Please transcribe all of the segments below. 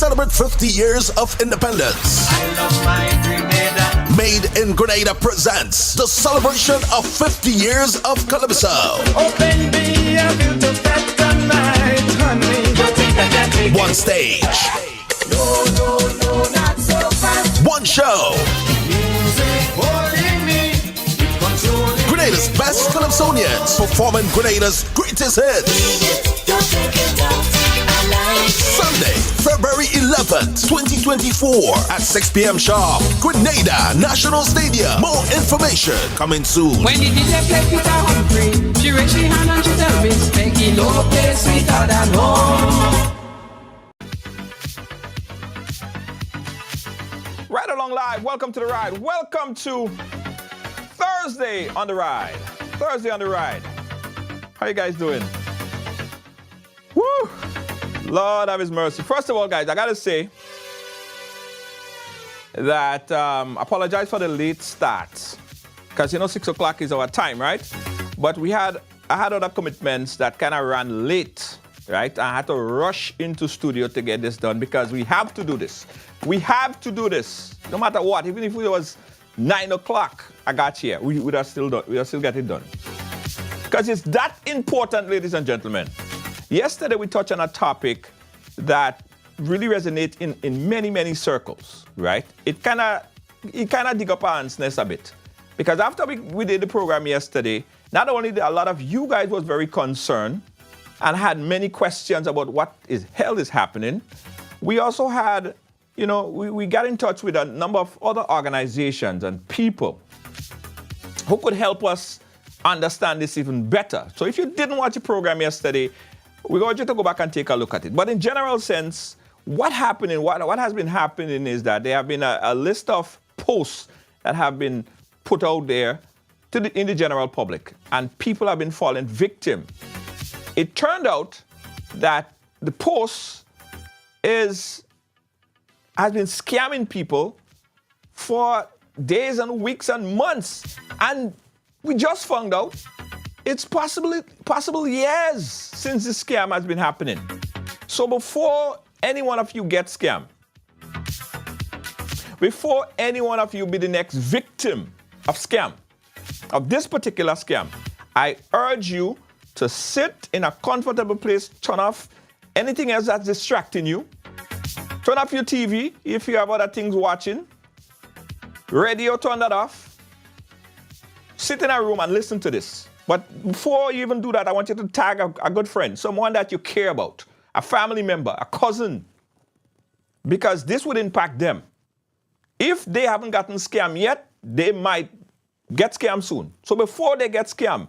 celebrate 50 years of independence. I love my Grenada. Made in Grenada presents the celebration of 50 years of Calypso. Open me a built to fat tonight, honey. Don't think I can take One it. stage, No, not so fast. one show. Music holding me, it controlling Grenada's best Calypsonians performing Grenada's greatest hits. Don't take it out. I like it. Sunday, February 11th, 2024 at 6 p.m. sharp. Grenada National Stadium. More information coming soon. When the DJ play Peter Humphrey, she raise she hand and she tell me, Becky, no place sweeter than home. Right along live, welcome to the ride. Welcome to Thursday on the ride. Thursday on the ride. How you guys doing? Woo! Lord have his mercy. First of all, guys, I gotta say that apologize for the late start. Because 6 o'clock is our time, right? But I had other commitments that kind of ran late, right? I had to rush into studio to get this done because we have to do this. We have to do this, no matter what. Even if it was 9 o'clock, I got here. We would have still done. We have still get it done. Because it's that important, ladies and gentlemen. Yesterday we touched on a topic that really resonates in many, many circles, right? It kind of dig up our ants nest a bit. Because after we did the program yesterday, not only did a lot of you guys was very concerned and had many questions about what is hell is happening, we also had, we got in touch with a number of other organizations and people who could help us understand this even better. So if you didn't watch the program yesterday, we want you to go back and take a look at it. But in general sense, what has been happening is that there have been a list of posts that have been put out there in the general public, and people have been falling victim. It turned out that the post has been scamming people for days and weeks and months, and we just found out it's possible years since this scam has been happening. So before any one of you get scammed, before any one of you be the next victim of this particular scam, I urge you to sit in a comfortable place, turn off anything else that's distracting you, turn off your TV if you have other things watching, radio, turn that off, sit in a room and listen to this. But before you even do that, I want you to tag a good friend, someone that you care about, a family member, a cousin, because this would impact them. If they haven't gotten scammed yet, they might get scammed soon. So before they get scammed,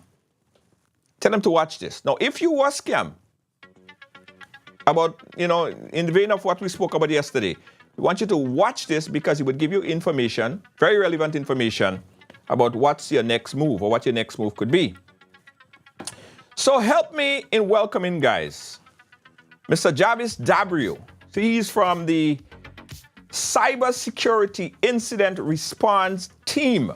tell them to watch this. Now, if you were scammed about, in the vein of what we spoke about yesterday, we want you to watch this because it would give you information, very relevant information, about what's your next move or what your next move could be. So help me in welcoming, guys, Mr. Jarvis Dabrio. So he's from the Cybersecurity Incident Response Team.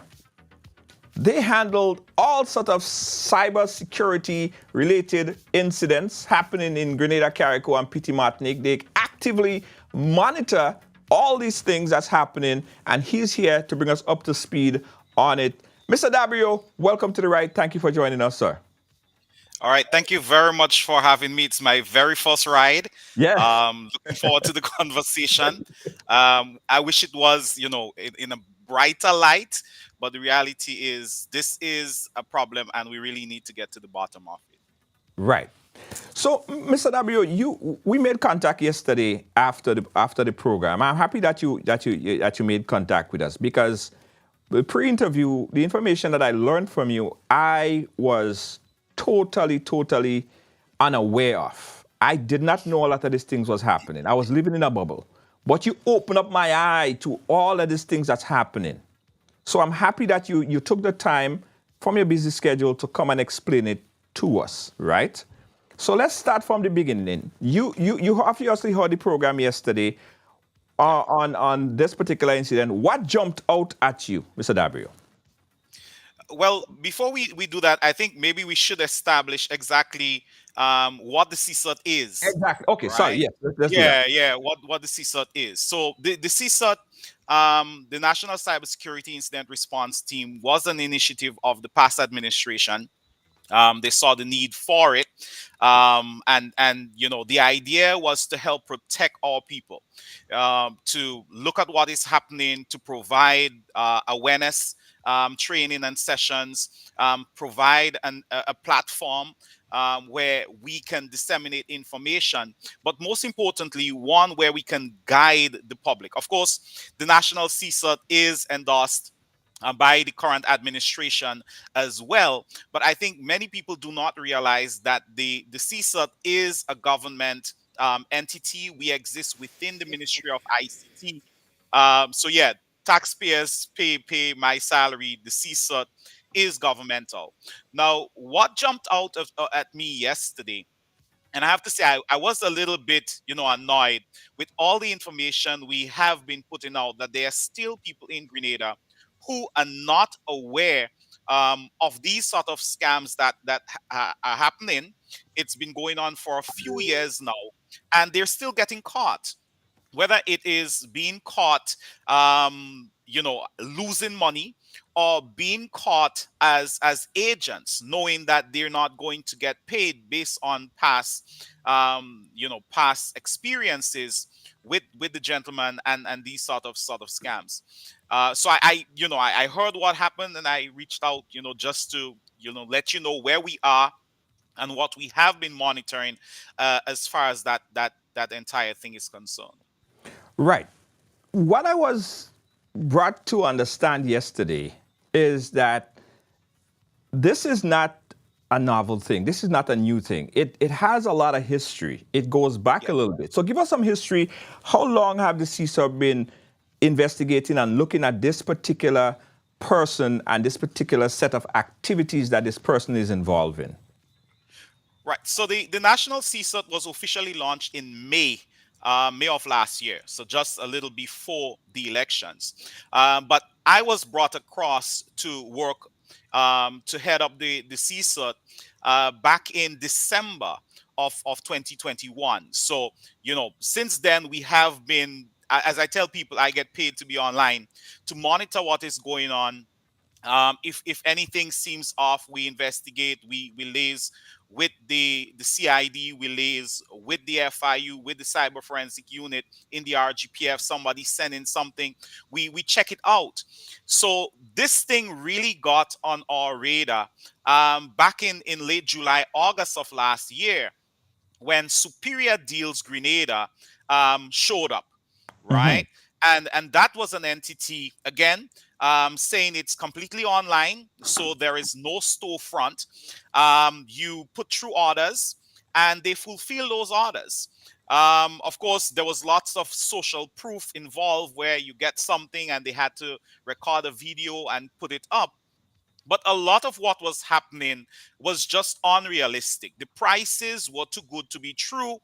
They handled all sorts of cybersecurity related incidents happening in Grenada, Carriacou, and Petite Martinique. They actively monitor all these things that's happening, and he's here to bring us up to speed on it. Mr. Dabrio, welcome to the ride. Thank you for joining us, sir. All right, thank you very much for having me. It's my very first ride. Yeah. Looking forward to the conversation. I wish it was, in a brighter light, but the reality is this is a problem and we really need to get to the bottom of it. Right. So, Mr. Dabrio, we made contact yesterday after the program. I'm happy that you made contact with us because the pre-interview, the information that I learned from you, I was totally unaware of. I did not know a lot of these things was happening. I was living in a bubble. But you opened up my eye to all of these things that's happening. So I'm happy that you took the time from your busy schedule to come and explain it to us, right? So let's start from the beginning. You obviously heard the program yesterday on this particular incident. What jumped out at you, Mr. Dabrio? Well, before we do that, I think maybe we should establish exactly what the CSUT is, Exactly. Okay, sorry. right? Yes, let's do that. Yeah, what the CSUT is. So the CSUT, the National Cybersecurity Incident Response Team, was an initiative of the past administration. They saw the need for it, and the idea was to help protect our people, to look at what is happening, to provide awareness, training and sessions, provide a platform where we can disseminate information, but most importantly, one where we can guide the public. Of course, the National CSUT is endorsed by the current administration as well. But I think many people do not realize that the CSUT is a government entity. We exist within the Ministry of ICT. So yeah, taxpayers pay my salary. The CSUT is governmental. Now, what jumped out at me yesterday, and I have to say, I was a little bit, annoyed with all the information we have been putting out, that there are still people in Grenada who are not aware of these sort of scams that are happening. It's been going on for a few years now, and they're still getting caught, whether it is being caught losing money, or being caught as agents, knowing that they're not going to get paid based on past experiences with the gentleman, and these sort of scams. So I heard what happened, and I reached out, just to let you know where we are and what we have been monitoring, as far as that entire thing is concerned. Right. What I was brought to understand yesterday is that this is not a novel thing. This is not a new thing. It has a lot of history. It goes back a little bit. So give us some history. How long have the CSUT been investigating and looking at this particular person and this particular set of activities that this person is involved in? Right. So the National CSUT was officially launched in May of last year, so just a little before the elections. But I was brought across to work, to head up the CSUT back in December of 2021. So, since then we have been, as I tell people, I get paid to be online to monitor what is going on. If anything seems off, we investigate. We liaise with the CID, we liaise with the FIU, with the Cyber Forensic Unit in the RGPF. Somebody sending something, we check it out. So this thing really got on our radar back in late July, August of last year, when Superior Deals Grenada showed up, right? And that was an entity, again, saying it's completely online, so there is no storefront. You put through orders, and they fulfill those orders. Of course, there was lots of social proof involved, where you get something and they had to record a video and put it up. But a lot of what was happening was just unrealistic. The prices were too good to be true.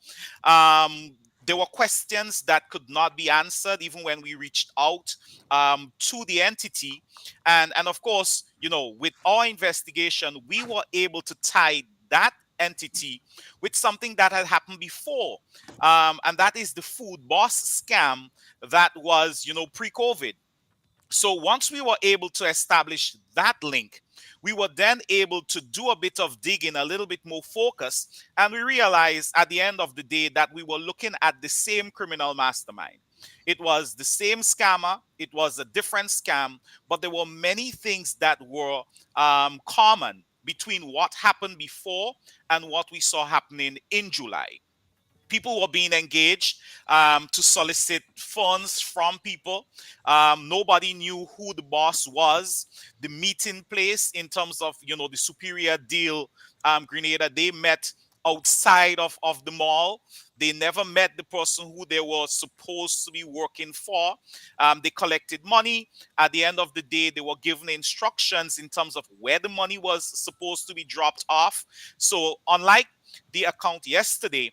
There were questions that could not be answered, even when we reached out to the entity. And of course, with our investigation, we were able to tie that entity with something that had happened before. And that is the Food Boss scam that was, pre-COVID. So once we were able to establish that link, we were then able to do a bit of digging, a little bit more focused, and we realized at the end of the day that we were looking at the same criminal mastermind. It was the same scammer, it was a different scam, but there were many things that were common between what happened before and what we saw happening in July. People were being engaged to solicit funds from people. Nobody knew who the boss was. The meeting place, in terms of the Superior Deal Grenada, they met outside of the mall. They never met the person who they were supposed to be working for. They collected money. At the end of the day, they were given instructions in terms of where the money was supposed to be dropped off. So unlike the account yesterday,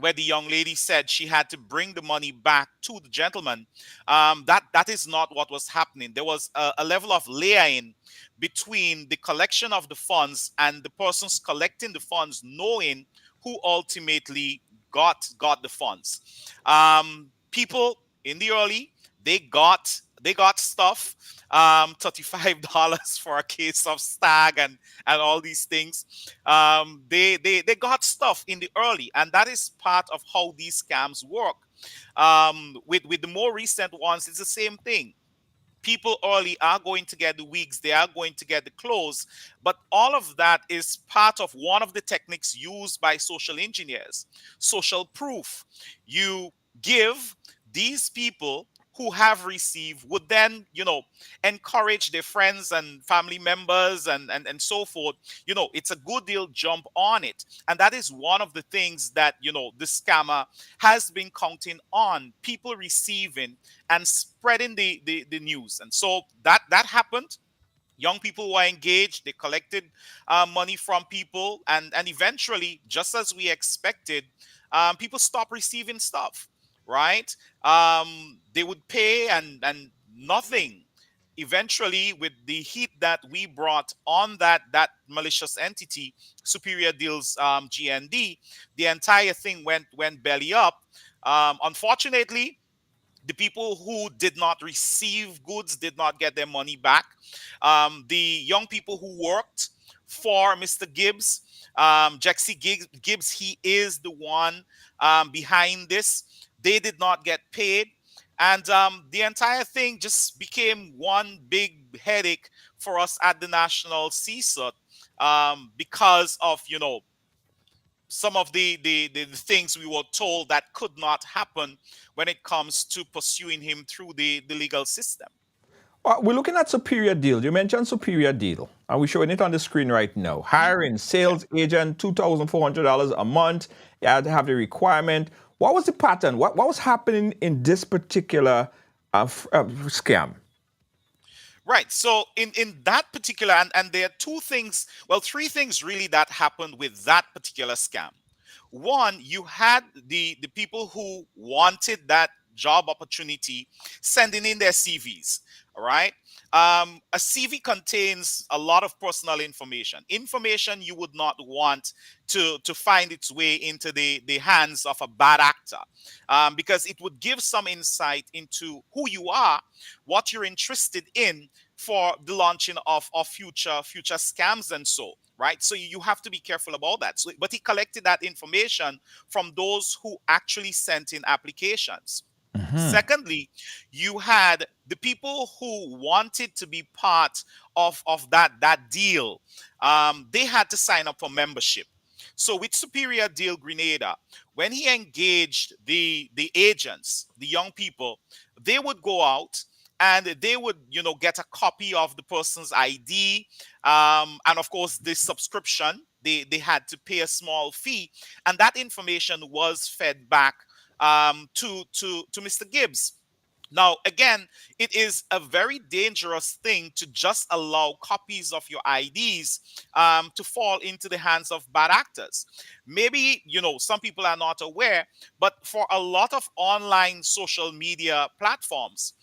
where the young lady said she had to bring the money back to the gentleman. That is not what was happening. There was a level of layering between the collection of the funds and the persons collecting the funds, knowing who ultimately got the funds. People in the early, they got stuff. $35 for a case of stag and all these things. They got stuff in the early, and that is part of how these scams work. With the more recent ones, it's the same thing. People early are going to get the wigs, they are going to get the clothes, but all of that is part of one of the techniques used by social engineers: social proof. You give these people who have received, would then, encourage their friends and family members and so forth. It's a good deal, jump on it. And that is one of the things that, the scammer has been counting on: people receiving and spreading the news. And so that happened. Young people were engaged, they collected money from people, and eventually, just as we expected, people stopped receiving stuff, right? They would pay and nothing. Eventually, with the heat that we brought on that malicious entity, Superior Deals GND, the entire thing went belly up. Unfortunately, the people who did not receive goods did not get their money back. The young people who worked for Mr. Gibbs, Jexy Gibbs, he is the one behind this. They did not get paid. And the entire thing just became one big headache for us at the National CSUT, because of, some of the things we were told that could not happen when it comes to pursuing him through the legal system. We're looking at Superior Deal. You mentioned Superior Deal, and we're showing it on the screen right now. Hiring sales agent, $2,400 a month. You had to have the requirement. What was the pattern? What was happening in this particular scam? Right. So in that particular, and there are three things really that happened with that particular scam. One, you had the people who wanted that job opportunity sending in their CVs. All right. A CV contains a lot of personal information you would not want to find its way into the hands of a bad actor, because it would give some insight into who you are, what you're interested in for the launching of future scams and so. Right. So you have to be careful about that. So, but he collected that information from those who actually sent in applications. Secondly, you had the people who wanted to be part of that deal. They had to sign up for membership. So with Superior Deal Grenada, when he engaged the agents, the young people, they would go out and they would, get a copy of the person's ID, and of course the subscription. They had to pay a small fee, and that information was fed back to Mr. Gibbs. Now, again, it is a very dangerous thing to just allow copies of your IDs to fall into the hands of bad actors. Maybe, some people are not aware, but for a lot of online social media platforms,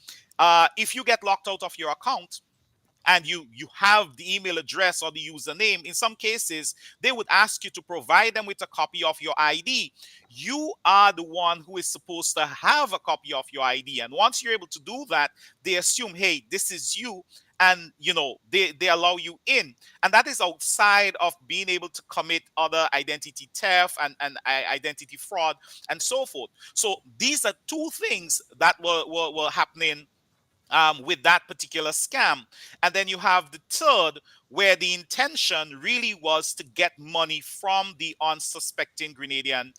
if you get locked out of your account, and you have the email address or the username, in some cases, they would ask you to provide them with a copy of your ID. You are the one who is supposed to have a copy of your ID. And once you're able to do that, they assume, hey, this is you. And, they allow you in. And that is outside of being able to commit other identity theft and identity fraud and so forth. So these are two things that were happening with that particular scam. And then you have the third, where the intention really was to get money from the unsuspecting Grenadian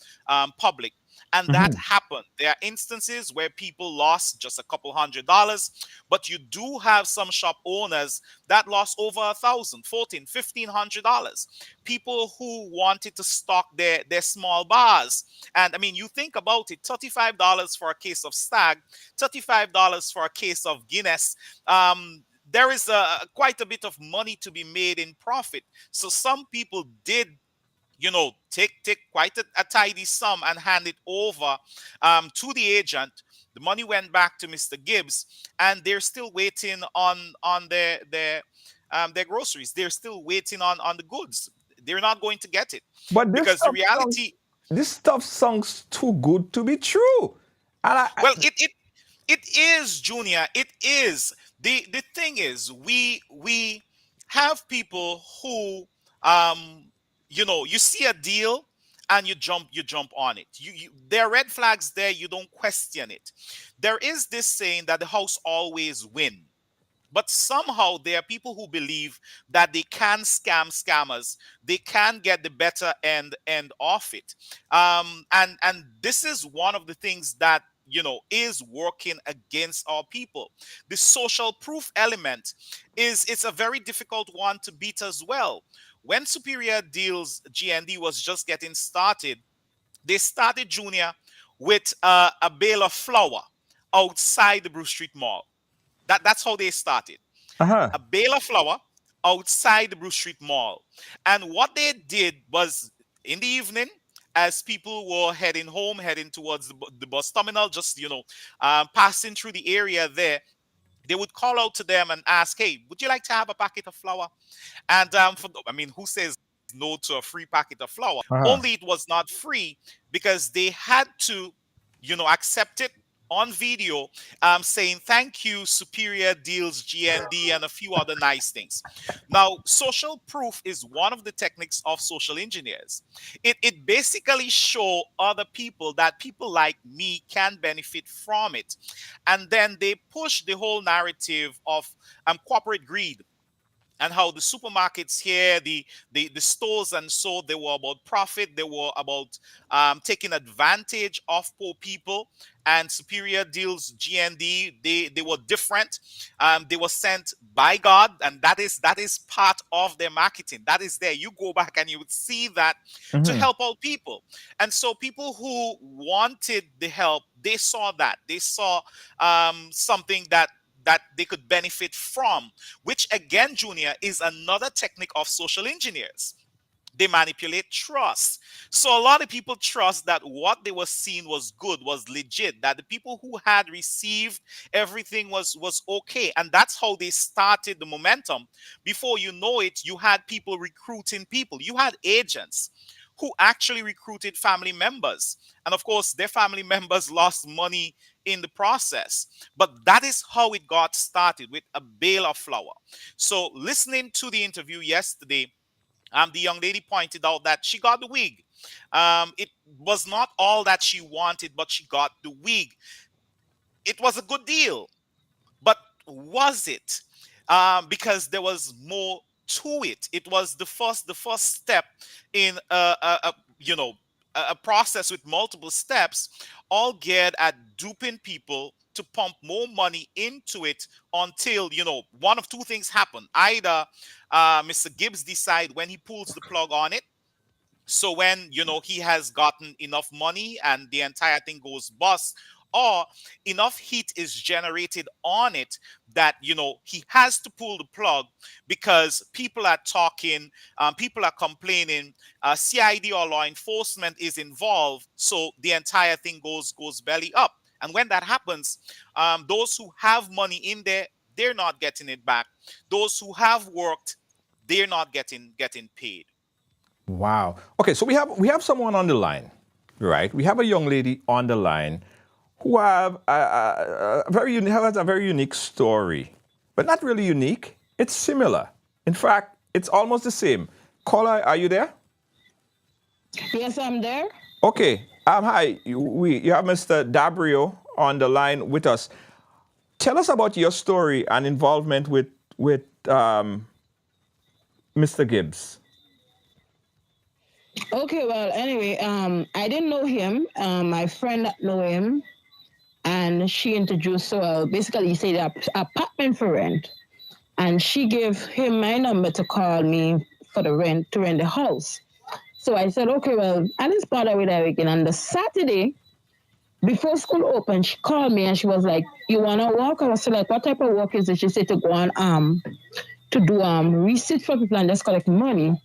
public. And that happened. There are instances where people lost just a couple $100, but you do have some shop owners that lost over $1,000, $1,400, $1,500. People who wanted to stock their small bars. And I mean, you think about it, $35 for a case of stag, $35 for a case of Guinness. There is quite a bit of money to be made in profit. So some people did take quite a tidy sum and hand it over to the agent. The money went back to Mr. Gibbs, and they're still waiting on their groceries. They're still waiting on the goods. They're not going to get it But because the reality. this stuff sounds too good to be true. And Well, it is, Junior. It is. The thing is, we have people who you see a deal and you jump on it. There are red flags there, you don't question it. There is this saying that the house always win. But somehow there are people who believe that they can scam scammers. They can get the better end off it. And this is one of the things that is working against our people. The social proof element it's a very difficult one to beat as well. When Superior Deals GND was just getting started, they started, Junior, with a bale of flour outside the Bruce Street Mall. That's how they started. uh-huh. A bale of flour outside the Bruce Street Mall. And what they did was, in the evening, as people were heading home, heading towards the bus terminal, just passing through the area there, they would call out to them and ask, "Hey, would you like to have a packet of flour?" And who says no to a free packet of flour? Uh-huh. Only it was not free because they had to, accept it on video, saying thank you, Superior Deals GND, and a few other nice things. Now, social proof is one of the techniques of social engineers. It basically show other people that people like me can benefit from it. And then they push the whole narrative of corporate greed, and how the supermarkets here, the stores and so, they were about profit. They were about taking advantage of poor people. And Superior Deals GND, they were different. They were sent by God, and that is part of their marketing. That is there. You go back and you would see that to help out people. And so people who wanted the help, they saw that. They saw something that they could benefit from, which again, Junior, is another technique of social engineers. They manipulate trust. So a lot of people trust that what they were seeing was good, was legit, that the people who had received everything was okay. And that's how they started the momentum. Before you know it, you had people recruiting people. You had agents who actually recruited family members. And of course, their family members lost money in the process. But that is how it got started, with a bale of flour. So listening to the interview yesterday, the young lady pointed out that she got the wig. It was not all that she wanted, but she got the wig. It was a good deal. But was it? Because there was more to it. It was the first step in a process with multiple steps, all geared at duping people to pump more money into it until one of two things happen. Either Mr. Gibbs decide when he pulls the plug on it. So when he has gotten enough money and the entire thing goes bust, or enough heat is generated on it that he has to pull the plug because people are talking, people are complaining, CID or law enforcement is involved, so the entire thing goes belly up. And when that happens, those who have money in there, they're not getting it back. Those who have worked, they're not getting paid. Wow. Okay, so we have someone on the line, right? We have a young lady on the line who has a very unique story, but not really unique. It's similar. In fact, it's almost the same. Caller, are you there? Yes, I'm there. Okay. Hi. You have Mr. Dabrio on the line with us. Tell us about your story and involvement with Mr. Gibbs. Okay, well, anyway, I didn't know him. My friend know him, and she introduced. So basically, he said apartment for rent, and she gave him my number to call me for the rent to rent the house. So I said, okay, well, I didn't bother with her again. And the Saturday before school opened, she called me and she was like, "You wanna walk?" I was like, "What type of walk is it?" She said to go on to do receipt for people and just collect money.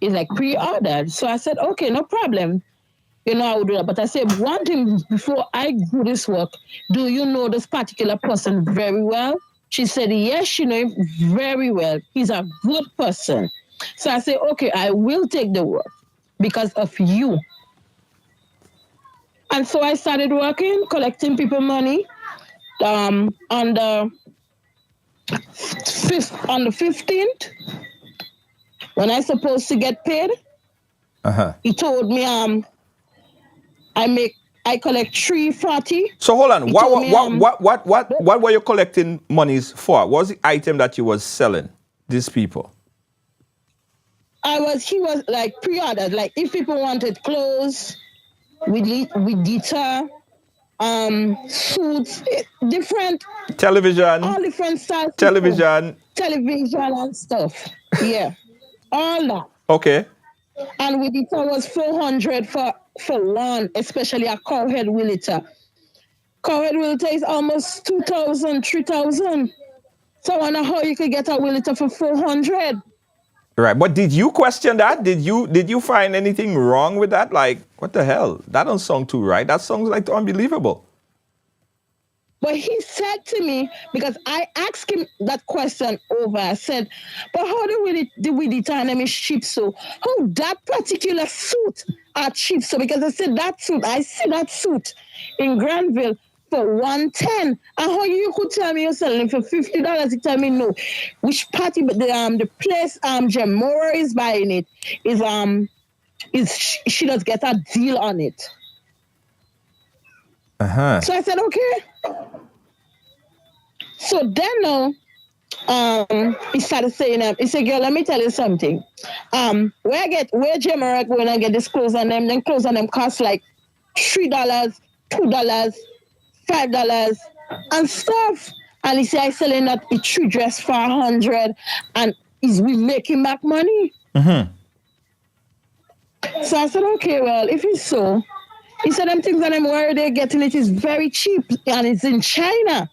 is like pre-ordered. So I said, okay, no problem. I would do that. But I said, one thing before I do this work, do you know this particular person very well? She said, yes, she knows him very well. He's a good person. So I said, okay, I will take the work because of you. And so I started working, collecting people money. On the 15th, when I supposed to get paid, he told me I collect $340. So hold on. He told me, What were you collecting monies for? What was the item that you was selling these people? He was like pre-ordered. Like if people wanted clothes, with guitar, suits, different television, all different styles. Television and stuff. Yeah, all that. Okay. And with it was $400 for one, especially a cowhead Willita. Cowhead Willita is almost $2,000, $3,000. So I wonder how you could get a Willita for $400. Right, but did you question that? Did you find anything wrong with that? Like, what the hell? That don't sound too right. That sounds like unbelievable. But he said to me, because I asked him that question over, I said, but how do we determine it's cheap so? How that particular suit are cheap so? Because I said I see that suit in Granville for $110. And how you could tell me you're selling it for $50? You tell me no. Which party? But the place Jamora is buying it is she does get a deal on it. So I said okay. So then he started saying he said, girl, let me tell you something. Where Jamora going and get this clothes on them? Then clothes on them cost like $3, $2, $5 and stuff. And he said, I selling that a true dress for $100 and we making back money. So I said, okay, well, if it's so, he said, them things that I'm where they're getting it is very cheap and it's in China.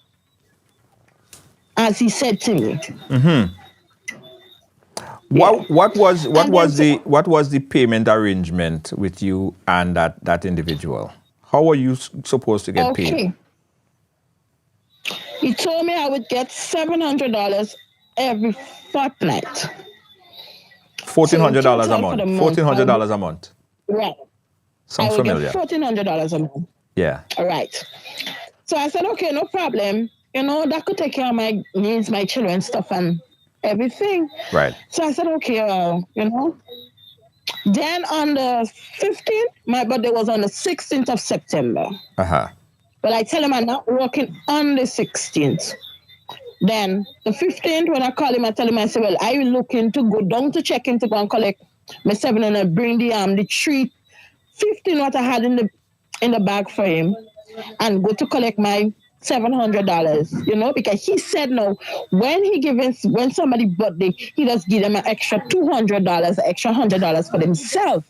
As he said to me. What was the payment arrangement with you and that individual? How were you supposed to get paid? He told me I would get $700 every fortnight. $1,400 a month. $1,400 a month. Right. Sounds familiar. $1,400 a month. Yeah. All right. So I said, okay, no problem. That could take care of my needs, my children stuff and everything. Right. So I said, okay, Then on the 15th, my birthday was on the 16th of September. But I tell him I'm not working on the 16th. Then the 15th, when I call him, I tell him, I say, well, are you looking to go down to check in to go and collect my $7 and I bring the $3.15 what I had in the bag for him and go to collect my $700, because he said no. When somebody birthday, he does give them an extra $200, extra $100 for themselves,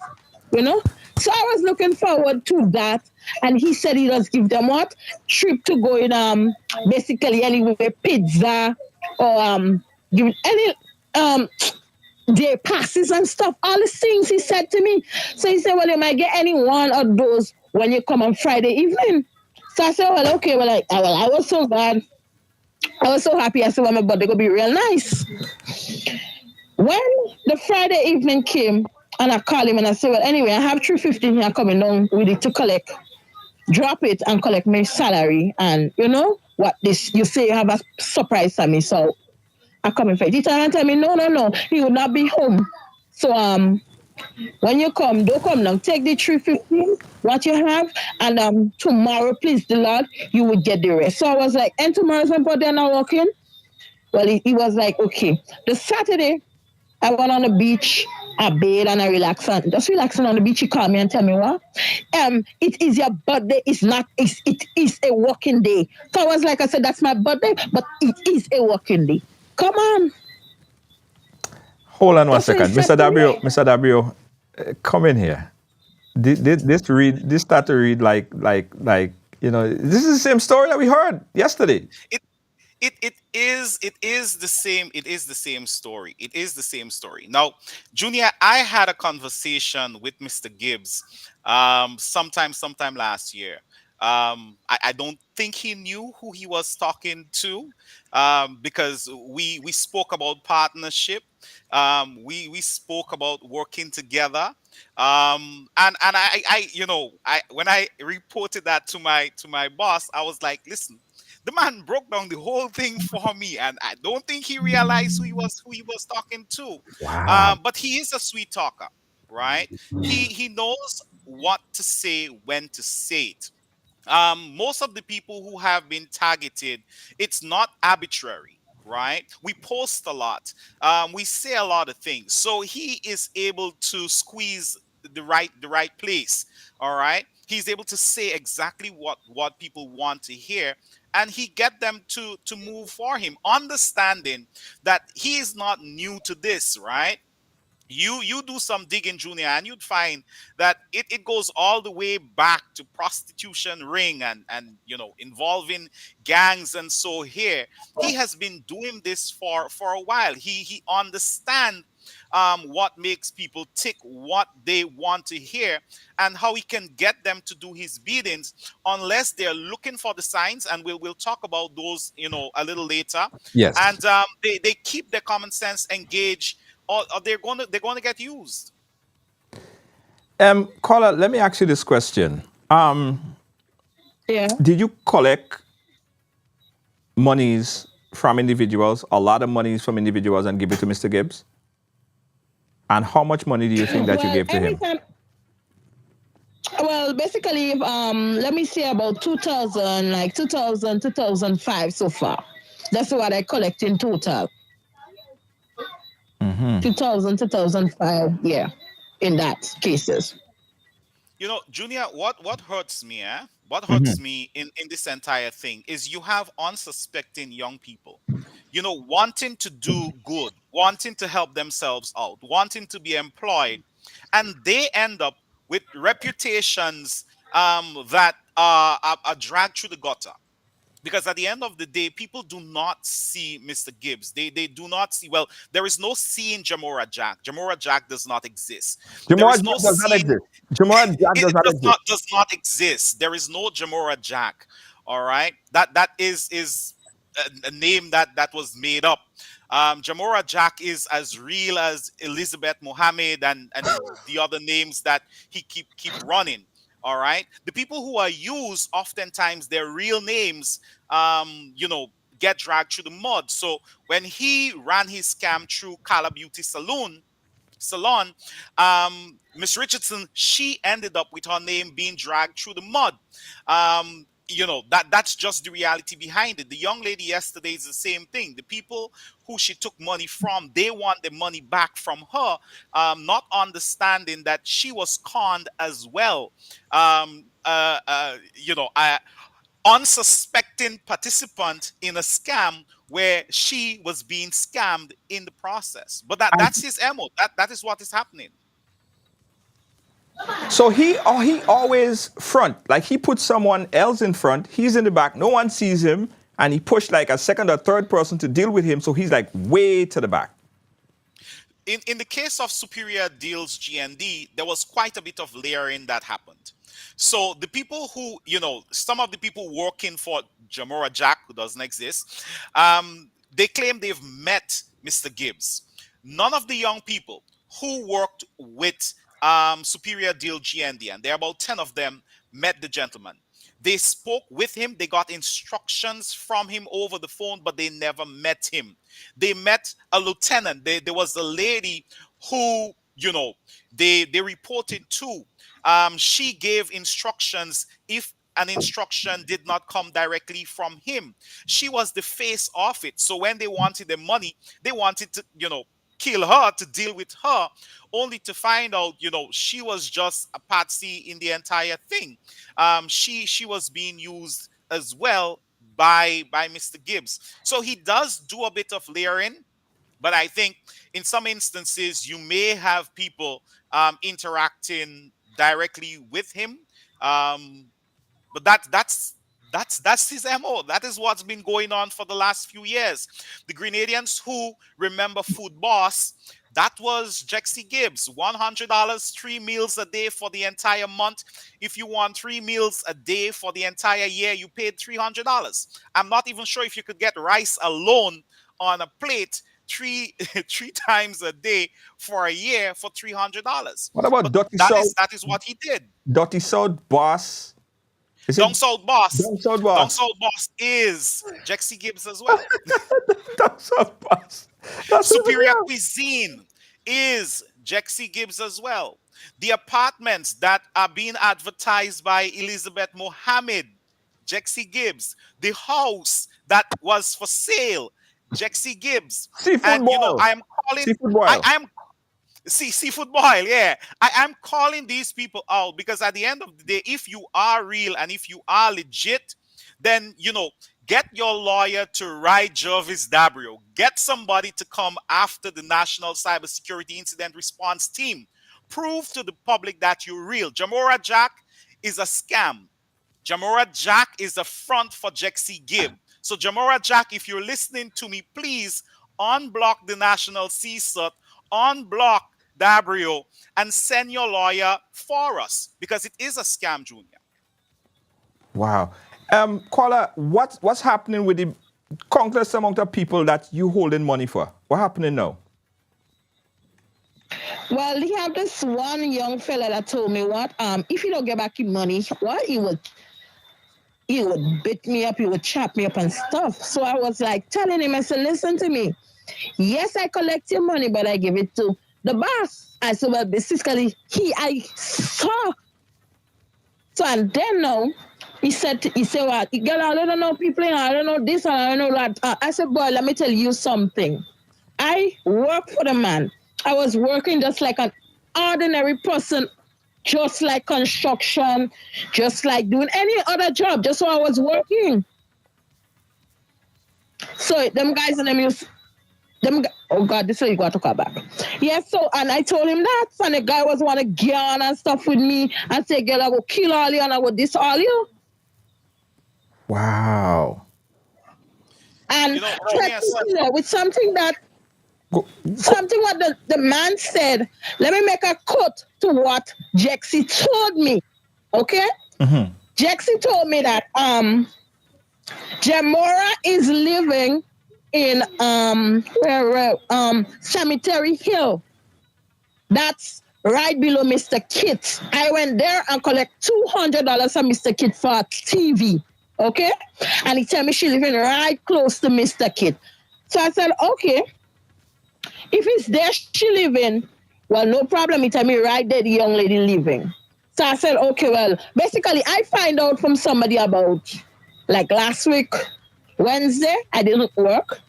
So I was looking forward to that, and he said he does give them what trip to go in basically anywhere, pizza or give any day passes and stuff. All the things he said to me. So he said, well, you might get any one of those when you come on Friday evening. So I said, well, okay, I was so glad. I was so happy. I said, well, my birthday going to be real nice. When the Friday evening came, and I called him and I said, well, anyway, I have $3.15 here coming down with it to collect. Drop it and collect my salary. And what this, you say you have a surprise for me. So I come in for it. He turned and tell me, no, he would not be home. So when you come, don't come now. Take the $3.15, what you have, and tomorrow, please the Lord, you would get the rest. So I was like, and tomorrow's my birthday and I'm working? Well, he was like, okay. The Saturday, I went on the beach, I bathed and I relaxed. And just relaxing on the beach, he called me and tell me what? It is your birthday. It is a working day. So I was like, I said, that's my birthday, but it is a working day. Come on. Hold on one second. Mr. Dabrio, come in here. This start to read like, this is the same story that we heard yesterday. it is the same, it is the same story, it is the same story. Now, Junior, I had a conversation with Mr. Gibbs sometime last year. I don't think he knew who he was talking to, because we spoke about partnership. We spoke about working together. And I you know, I when I reported that to my boss, I was like, listen, the man broke down the whole thing for me, and I don't think he realized who he was talking to. Wow. But he is a sweet talker, right? He knows what to say, when to say it. Most of the people who have been targeted, it's not arbitrary, right? We post a lot, we say a lot of things, so he is able to squeeze the right place. All right, he's able to say exactly what people want to hear, and he get them to move for him, understanding that he is not new to this, right? You do some digging, Junior, and you'd find that it goes all the way back to prostitution ring, and involving gangs. And so here he has been doing this for a while. He understand what makes people tick, what they want to hear, and how he can get them to do his biddings, unless they're looking for the signs. And we'll talk about those a little later. Yes. And they keep their common sense engaged, or they're gonna get used. Caller, let me ask you this question. Yeah. Did you collect monies from individuals, a lot of monies from individuals, and give it to Mr. Gibbs? And how much money do you think that you Well, gave to every him? time. Well, basically, let me say about 2000, like 2000, 2005 so far. That's what I collect in total. 2000, 2005, yeah, in that cases. Junior, what hurts me, what hurts me in this entire thing is you have unsuspecting young people, wanting to do good, wanting to help themselves out, wanting to be employed, and they end up with reputations that are dragged through the gutter. Because at the end of the day, people do not see Mr. Gibbs. They do not see. Well, there is no seeing Jamora Jack. Jamora Jack does not exist. There Jamora is no Jack does not seeing. exist. Jamora Jack It does not exist. does not exist. There is no Jamora Jack. All right, that is a name that was made up. Jamora Jack is as real as Elizabeth Mohammed and the other names that he keep running. All right, the people who are used, oftentimes their real names, get dragged through the mud. So when he ran his scam through Kala Beauty Salon, Miss Richardson, she ended up with her name being dragged through the mud. That's just the reality behind it. The young lady yesterday is the same thing. The people who she took money from, they want the money back from her, not understanding that she was conned as well. Unsuspecting participant in a scam where she was being scammed in the process. But that's his MO. That is what is happening. So he always front, like he puts someone else in front. He's in the back. No one sees him, and he pushed like a second or third person to deal with him. So he's like way to the back. In the case of Superior Deals GND, there was quite a bit of layering that happened. So the people who, some of the people working for Jamora Jack, who doesn't exist, they claim they've met Mr. Gibbs. None of the young people who worked with Superior Deal GND, and there are about 10 of them, met the gentleman. They spoke with him, they got instructions from him over the phone, but they never met him. They met a lieutenant. There was a lady who, they reported to. She gave instructions if an instruction did not come directly from him. She was the face of it. So when they wanted the money, they wanted to, kill her to deal with her, only to find out, she was just a patsy in the entire thing. She was being used as well by Mr. Gibbs. So he does do a bit of layering, but I think in some instances you may have people interacting directly with him. But that's That's his MO. That is what's been going on for the last few years. The Grenadians who remember Food Boss, that was Jexy Gibbs. $100, 3 meals a day for the entire month. If you want 3 meals a day for the entire year, you paid $300. I'm not even sure if you could get rice alone on a plate three times a day for a year for $300. What about But Dirty that South? is that is what he did. Dirty South Boss? Is it Down South Boss. Down South Down Boss? South Boss is Jexy Gibbs as well. Down South Boss. That's Superior even- Cuisine is Jexy Gibbs as well. The apartments that are being advertised by Elizabeth Mohammed, Jexy Gibbs. The house that was for sale, Jexy Gibbs. Seafood And you know, boil. I am calling. Seafood boil. I am seafood boil. Yeah, I am calling these people out because at the end of the day, if you are real and if you are legit, then you know. Get your lawyer to write Jervis Dabrio. Get somebody to come after the National Cybersecurity Incident Response Team. Prove to the public that you're real. Jamora Jack is a scam. Jamora Jack is a front for Jexy Gibb. So Jamora Jack, if you're listening to me, please unblock the National CSUT, unblock Dabrio, and send your lawyer for us because it is a scam, Junior. Wow. Caller, what's happening with the countless amount of people that you holding money for? What happening now? Well, he have this one young fella that told me what if you don't get back your money, what he would beat me up, he would chop me up and stuff. So I was like telling him, I said, listen to me. Yes, I collect your money, but I give it to the boss. I said, well, basically I saw. So and then now he said, well, girl, I don't know people, I don't know this, and I don't know that. I said, boy, let me tell you something. I work for the man. I was working just like an ordinary person, just like construction, just like doing any other job, just so I was working. So them guys and oh God, this is what you got to come back. Yes, so, and I told him that, and the guy was want to get on and stuff with me and say, girl, I go kill all you and I go this all you. Wow. And You know, Romeo, with something that something what the man said, let me make a cut to what Jexy told me. Okay? Mm-hmm. Jexy told me that Jamora is living in Cemetery Hill. That's right below Mr. Kit. I went there and collect $200 from Mr. Kit for a TV. Okay? And he tell me she living right close to Mr. Kit. So I said, okay. If it's there she living, well, no problem. He tell me right there the young lady living. So I said, okay, well, basically I find out from somebody about, like last week, Wednesday, I didn't work.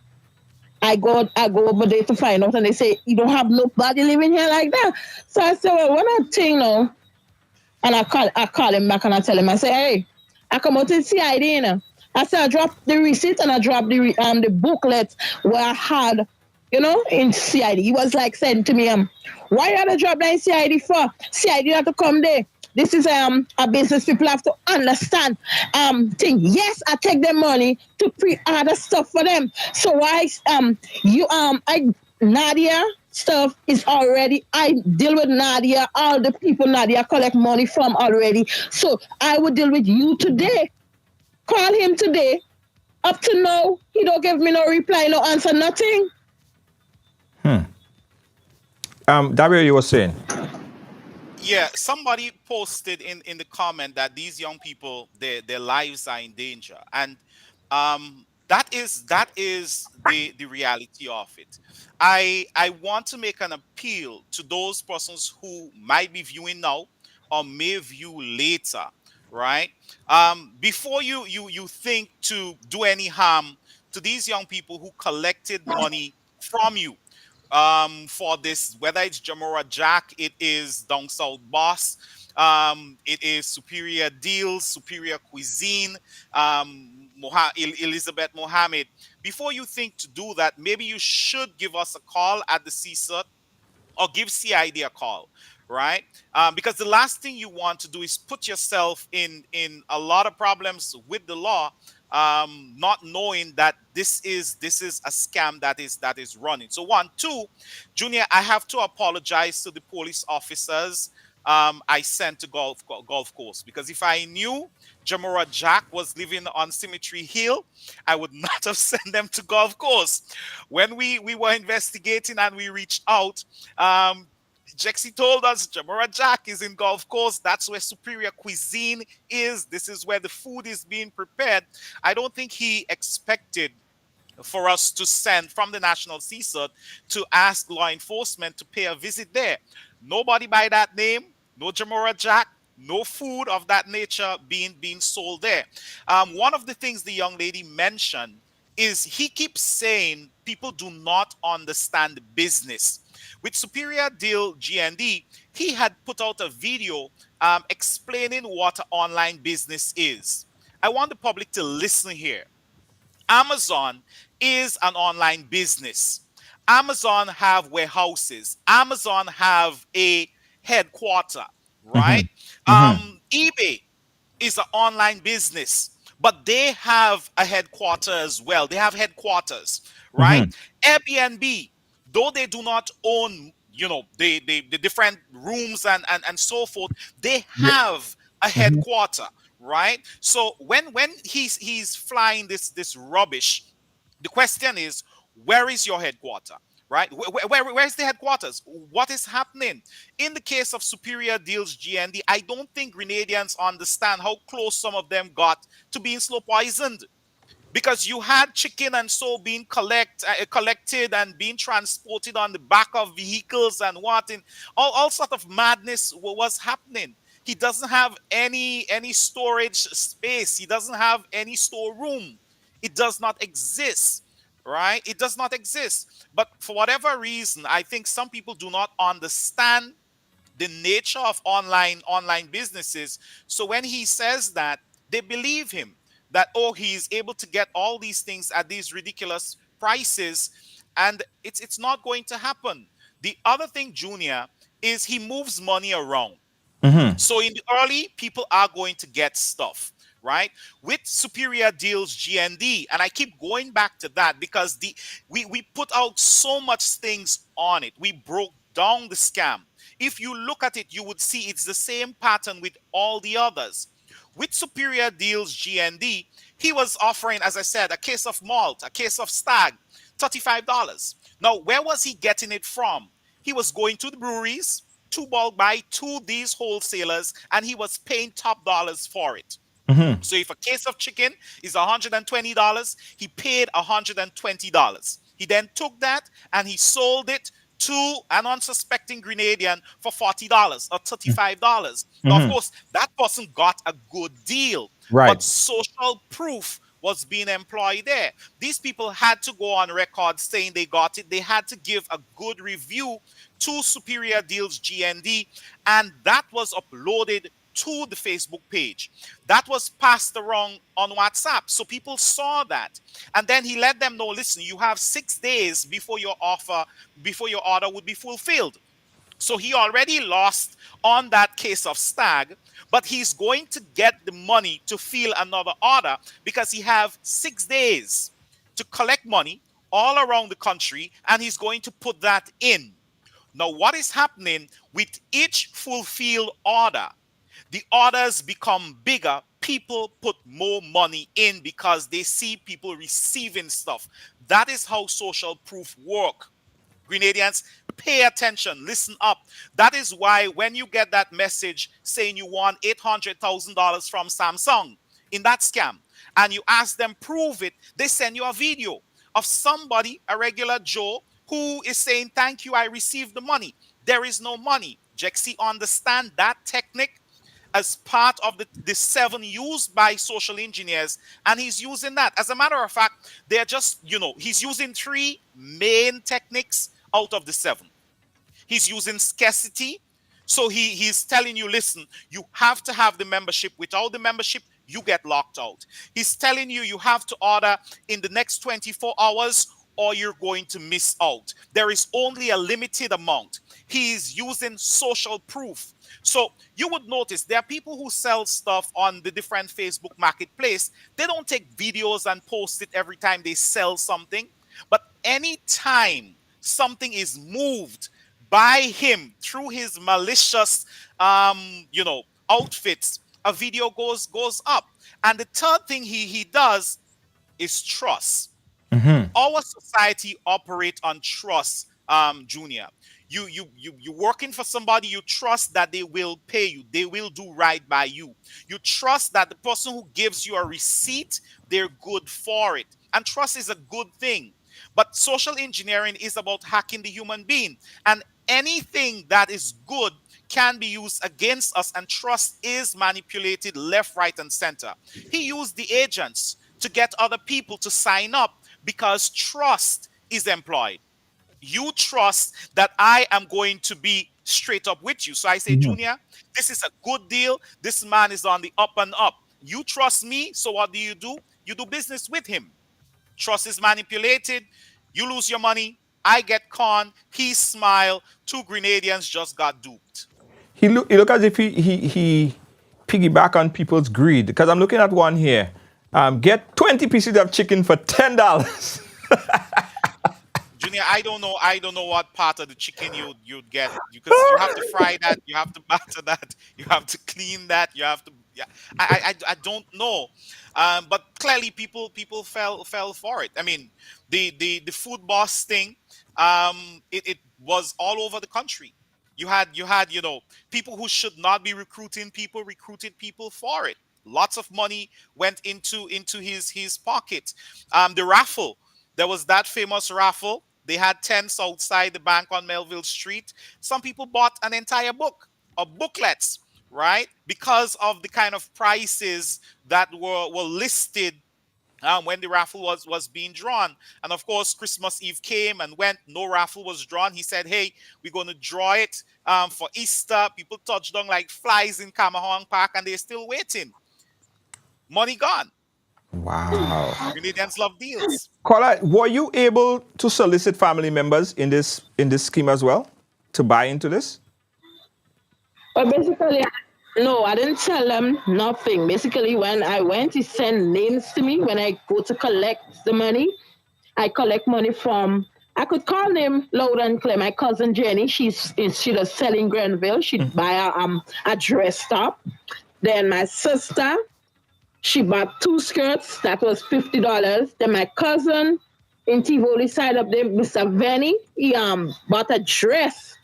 I go over there to find out, and they say, you don't have nobody living here like that. So I said, well, what a thing now. And I call him back and I tell him, I say, hey, I come out to CID, you know. I said, I dropped the receipt and I dropped the booklet where I had, you know, in CID. He was like saying to me, why you had to drop that in CID for? CID have to come there. This is a business people have to understand. Thing. Yes, I take their money to pre-order stuff for them. So why Nadia stuff is already, I deal with Nadia, all the people Nadia collect money from already. So I would deal with you today. Call him today. Up to now, he don't give me no reply, no answer, nothing. Dario, you were saying? Yeah, somebody posted in the comment that these young people, their lives are in danger, and that is the reality of it. I want to make an appeal to those persons who might be viewing now or may view later, right? Before you think to do any harm to these young people who collected money from you. For this, whether it's Jamora Jack, it is Down South Boss, it is Superior Deals, Superior Cuisine, Elizabeth Mohammed. Before you think to do that, maybe you should give us a call at the CSUT or give CID a call, right? Because the last thing you want to do is put yourself in a lot of problems with the law, not knowing that this is a scam that is running. So one, two, Junior, I have to apologize to the police officers I sent to Golf Course, because if I knew Jamora Jack was living on Cemetery Hill, I would not have sent them to Golf Course. When we were investigating and we reached out, Jexy told us Jamora Jack is in Golf Course. That's where Superior Cuisine is. This is where the food is being prepared. I don't think he expected for us to send from the National CSUT to ask law enforcement to pay a visit there. Nobody by that name, no Jamora Jack, no food of that nature being sold there. One of the things the young lady mentioned is he keeps saying people do not understand business. With Superior Deal GND, he had put out a video explaining what an online business is. I want the public to listen here. Amazon is an online business. Amazon have warehouses. Amazon have a headquarter, right? eBay is an online business, but they have a headquarter as well. They have headquarters, right? Airbnb, though they do not own, the different rooms and so forth, they have a headquarter, right? So when he's flying this rubbish, the question is, where is your headquarter? Right? Where's the headquarters? What is happening? In the case of Superior Deals GND, I don't think Grenadians understand how close some of them got to being slow poisoned. Because you had chicken and so being collected and being transported on the back of vehicles and what, and all sort of madness was happening. He doesn't have any storage space. He doesn't have any storeroom. It does not exist, right? It does not exist. But for whatever reason, I think some people do not understand the nature of online businesses. So when he says that, they believe him, that, oh, he is able to get all these things at these ridiculous prices, and it's not going to happen. The other thing, Junior, is he moves money around. So in the early, people are going to get stuff, right? With Superior Deals GND, and I keep going back to that because we put out so much things on it. We broke down the scam. If you look at it, you would see it's the same pattern with all the others. With Superior Deals GND, he was offering, as I said, a case of malt, a case of stag, $35. Now, where was he getting it from? He was going to the breweries, to bulk buy to these wholesalers, and he was paying top dollars for it. So if a case of chicken is $120, he paid $120. He then took that and he sold it to an unsuspecting Grenadian for $40 or $35. Now, of course, that person got a good deal, but social proof was being employed there. These people had to go on record saying they got it. They had to give a good review to Superior Deals GND, and that was uploaded to the Facebook page. That was passed around on WhatsApp. So people saw that. And then he let them know, listen, you have 6 days before your order would be fulfilled. So he already lost on that case of stag, but he's going to get the money to fill another order because he have 6 days to collect money all around the country, and he's going to put that in. Now, what is happening with each fulfilled order? The orders become bigger. People put more money in because they see people receiving stuff. That is how social proof work. Grenadians, pay attention. Listen up. That is why when you get that message saying you won $800,000 from Samsung in that scam, and you ask them prove it, they send you a video of somebody, a regular Joe, who is saying, thank you, I received the money. There is no money. Jexy understand that technique as part of the 7 used by social engineers, and he's using that. As a matter of fact, they're just, he's using 3 main techniques out of the 7. He's using scarcity. So he's telling you, listen, you have to have the membership. Without the membership, you get locked out. He's telling you, you have to order in the next 24 hours or you're going to miss out. There is only a limited amount. he's using social proof. So you would notice there are people who sell stuff on the different Facebook marketplace. They don't take videos and post it every time they sell something. But anytime something is moved by him through his malicious, outfits, a video goes up. And the third thing he does is trust. Our society operate on trust, Junior. You working for somebody, you trust that they will pay you, they will do right by you. You trust that the person who gives you a receipt, they're good for it. And trust is a good thing. But social engineering is about hacking the human being. And anything that is good can be used against us, and trust is manipulated left, right, and center. He used the agents to get other people to sign up because trust is employed. You trust that I am going to be straight up with you. So I say, Junior, this is a good deal. This man is on the up and up. You trust me, so what do? You do business with him. Trust is manipulated. You lose your money. I get conned. He smile. 2 Grenadians just got duped. He look as if he piggyback on people's greed. Because I'm looking at one here. Get 20 pieces of chicken for $10. Junior, I don't know what part of the chicken you'd get, because you have to fry that, you have to batter that, you have to clean that, you have to. Yeah, I don't know, but clearly people fell for it. I mean, the food boss thing, it was all over the country. You had people who should not be recruiting people recruited people for it. Lots of money went into his pocket. The raffle, there was that famous raffle. They had tents outside the bank on Melville Street. Some people bought an entire book of booklets, right? Because of the kind of prices that were listed when the raffle was being drawn. And of course, Christmas Eve came and went. No raffle was drawn. He said, hey, we're going to draw it for Easter. People touched down like flies in Kamahong Park, and they're still waiting. Money gone. Wow. Grenadians love deals. Caller, were you able to solicit family members in this scheme as well to buy into this? But basically, no, I didn't tell them nothing. Basically, when I went, he sent names to me. When I go to collect the money, I collect money from, I could call them loud and clear. My cousin Jenny, she was selling Grenville. She'd buy a dress top. Then my sister, she bought 2 skirts. That was $50. Then my cousin in Tivoli side up there, Mr. Venny, he bought a dress,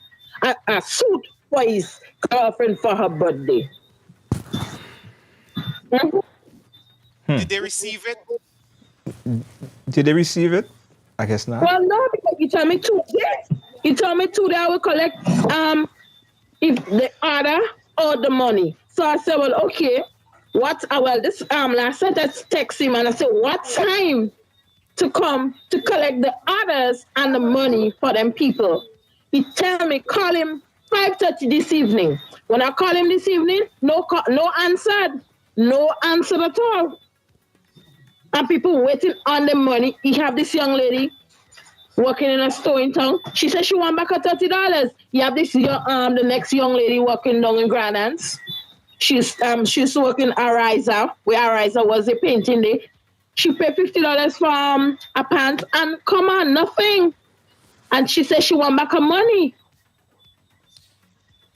a suit for his girlfriend for her birthday. Did they receive it? Did they receive it? I guess not. Well, no, because he told me today I will collect if the order or the money. So I said, well, okay. This last night I text him and I said, what time to come to collect the orders and the money for them people? He tell me, call him 5:30 this evening. When I call him this evening, no answer at all. And people waiting on the money. He have this young lady working in a store in town. She said she want back her $30. You have this the next young lady working down in Grand Anse. She's working Ariza, where Ariza was a painting day. She paid $50 for a pants, and come on, nothing. And she said she want back her money.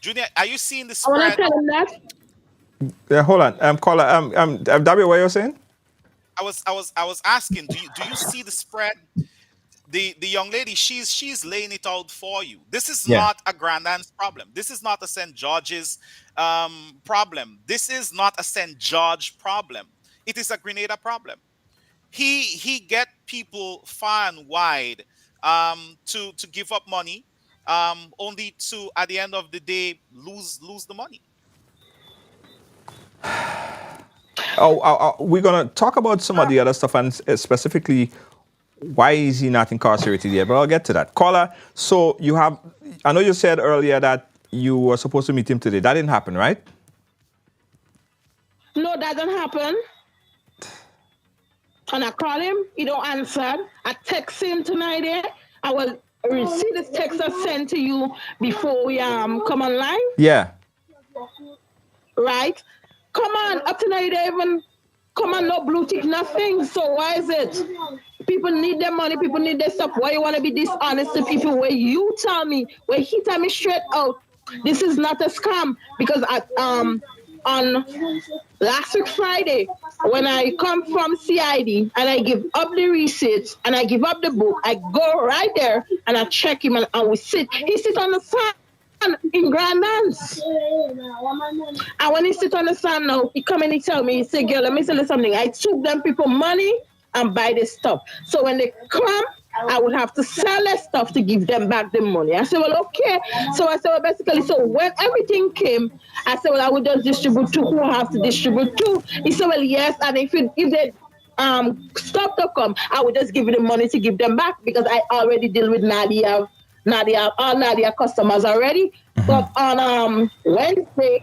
Junior, are you seeing the I spread? want to tell him that. Yeah, hold on. Caller, Dabi, what you're saying? I was asking, do you see the spread? The young lady, she's laying it out for you. This is not a Grand Anse problem. This is not a St. George's problem. This is not a St. George problem. It is a Grenada problem. He get people far and wide to give up money, only to at the end of the day lose the money. We're gonna talk about some of the other stuff, and specifically, why is he not incarcerated yet? But I'll get to that. Caller, so I know you said earlier that you were supposed to meet him today. That didn't happen, right? No, that didn't happen. And I call him, he don't answer. I text him tonight. I see this text I sent to you before we come online, Yeah. right? Come on, up to now you don't even come on, no blue tick, nothing. So why is it? People need their money, people need their stuff. Why you want to be dishonest to people where you tell me, where he tell me straight out, this is not a scam? Because on last week Friday, when I come from CID and I give up the receipts and I give up the book, I go right there and I check him and we sit. He sits on the sun in Grand Dance. And when he sit on the sun now, he come and he tell me, he say, girl, let me tell you something. I took them people money and buy this stuff. So when they come, I would have to sell their stuff to give them back the money. I said, well, okay. So I said, well, basically, so when everything came, I said, well, I would just distribute to who I have to distribute to. He said, well, yes. And if they stop to come, I would just give you the money to give them back because I already deal with Nadia, all Nadia customers already. But on Wednesday,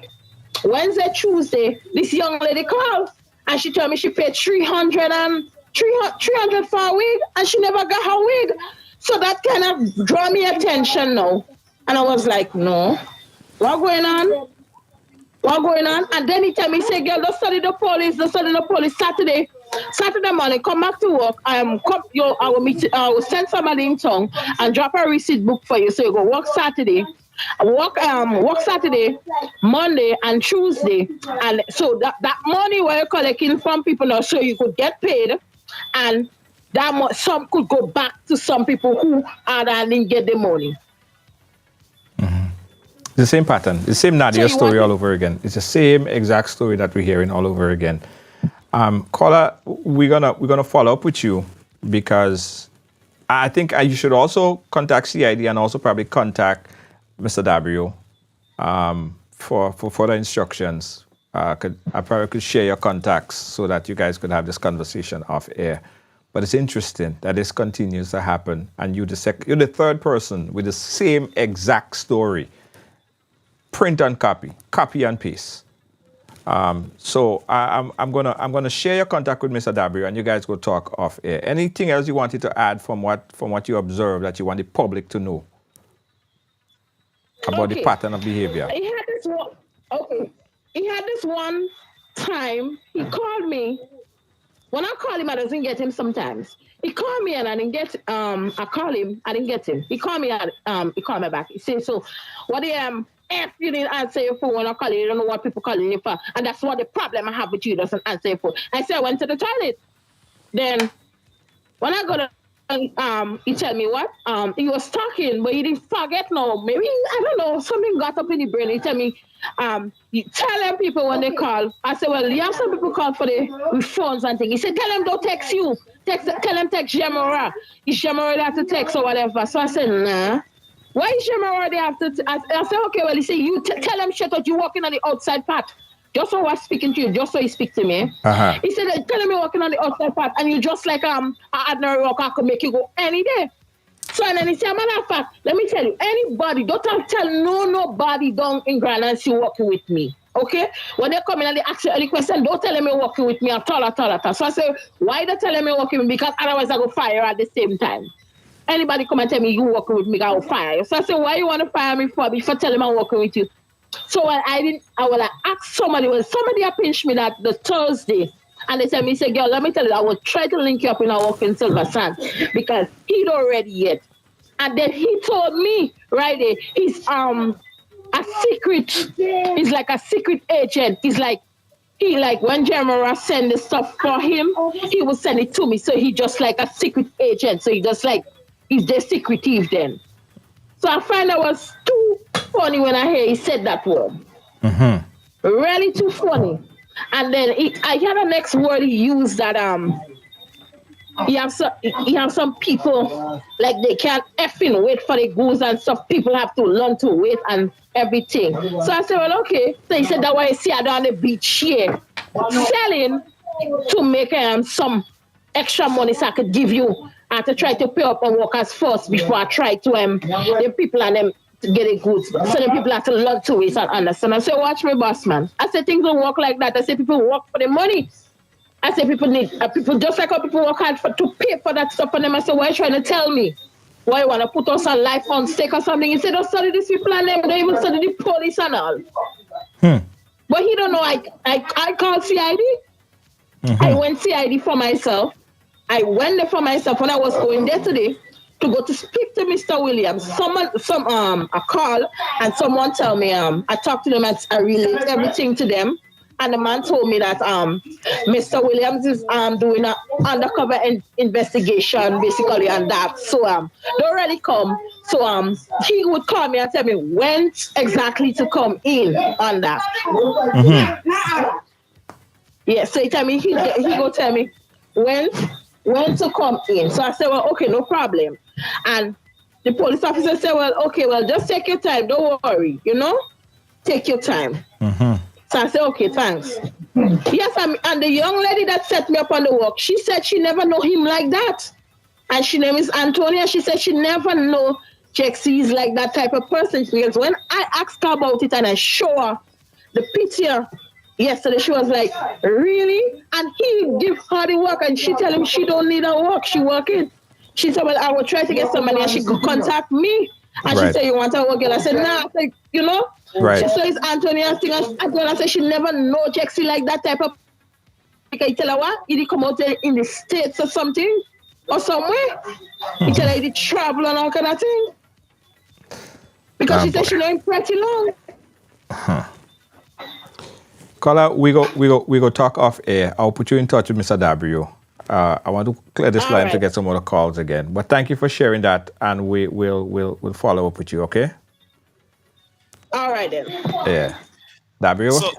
Tuesday, this young lady called and she told me she paid 300 for a wig and she never got her wig. So that kind of draw me attention now. And I was like, no, what going on? And then he tell me, say, girl, don't study the police Saturday morning, come back to work. I will send somebody in town and drop a receipt book for you. So you go work Saturday. Work Saturday, Monday, and Tuesday. And so that money where you're collecting from people now, so you could get paid, and that some could go back to some people who didn't get the money. The same pattern, the same Nadia story all over again. It's the same exact story that we're hearing all over again. Caller, we're gonna follow up with you because I think you should also contact CID and also probably contact Mr. Dabrio for further instructions. I probably could share your contacts so that you guys could have this conversation off air. But it's interesting that this continues to happen, and you're the third person with the same exact story. Print and copy and paste. So I'm gonna share your contact with Mr. Dabrio, and you guys go talk off air. Anything else you wanted to add from what you observed that you want the public to know about the pattern of behavior? He had this one time. He called me. When I call him, I doesn't get him sometimes. He called me and I didn't get I call him, I didn't get him. He called me and he called me back. He said, so what if you didn't answer your phone when I call you don't know what people calling you for. And that's what the problem I have with you, doesn't answer your phone. I said I went to the toilet. Then when I go to he tell me what? He was talking, but he didn't forget no. Maybe I don't know, something got up in the brain. He tell me, you tell them people when they call. I said, well, you have some people call for with phones and things. He said, tell them don't text you. Tell them text Gemora. Is Gemora they have to text or whatever? So I said, nah. Why is Gemora they have to? I said, okay, well, he said, you tell them shut up. You walking on the outside path. Just so I was speaking to you, just so he speak to me. Uh-huh. He said, tell him you're walking on the outside path, and you just like an ordinary walker, I could make you go any day. So and then he said, matter of fact, let me tell you, anybody, don't tell nobody down in Grand Island you walking with me. Okay? When they come in and they ask you any question, don't tell them you're walking with me at all. So I say, why don't tell them you're walking with me? Because otherwise I go fire at the same time. Anybody come and tell me you walking with me, I will fire you. So I say, why you want to fire me for before tell them I'm walking with you? So when I will ask somebody, when somebody pinched me that the Thursday, and they tell me, say, girl, let me tell you, I will try to link you up in our walk in Silver Sand because he don't ready yet. And then he told me right there, he's a secret, he's like a secret agent. He's like, when Gemora send the stuff for him, he will send it to me. So he just like a secret agent. So he just like, he's the secretive then. So I find that was too funny when I hear he said that word. Mm-hmm. Really too funny. And then I hear the next word he used that he have some people like they can't effing wait for the goods and stuff. People have to learn to wait and everything. So I said, well, okay. So he said that why I see I down the beach here selling to make some extra money so I could give you. I had to try to pay up on workers first before I try to the people and them to get it goods. So the people have to learn to wait and understand. I said, watch me, boss man. I said things don't work like that. I said people work for the money. I said people need people just like how people work hard to pay for that stuff for them. I said, why are you trying to tell me? why you wanna put us on life on stake or something? He said, don't study these people and them, don't even study the police and all. But he don't know I called CID. I went CID for myself. I went there for myself when I was going there today to go to speak to Mr. Williams. A call and someone tell me I talked to them and I relayed everything to them. And the man told me that Mr. Williams is doing an undercover investigation basically on that. So they already come. So he would call me and tell me when exactly to come in on that. Yeah, so he tell me he go tell me when to come in. So I said, well, okay, no problem. And the police officer said, well, okay, well, just take your time. Don't worry, take your time. So I said, okay, thanks. Yes, and the young lady that set me up on the walk, she said she never know him like that. And she name is Antonia. She said she never know Jexy is like that type of person. Because when I asked her about it and I show her the picture yesterday, she was like, really? And he give her the work and she tell him she don't need her work. She working. She said, well, I will try to get some money and she could contact me. And she said, you want her work? And I said, nah. I said, Right. She said it's Antonia's thing. I said she never know Jexy like that type of. Because you tell her what? He did come out there in the States or something or somewhere. He tell her he did travel and all kind of thing. Because she said she know him pretty long. Carla, we go talk off air. I'll put you in touch with Mr. Dabrio. I want to clear this line to get some other calls again. But thank you for sharing that, and we'll follow up with you. Okay. All right then. Yeah. Dabrio. So,